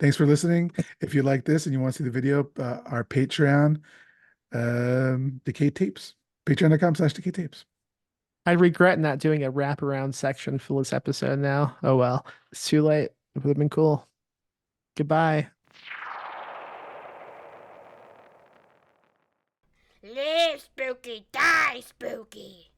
Thanks for listening. If you like this and you want to see the video, our Patreon, Decayed Tapes, patreon.com/Decayed Tapes. I regret not doing a wraparound section for this episode now. Oh well. It's too late. It would have been cool. Goodbye. Live spooky, die spooky.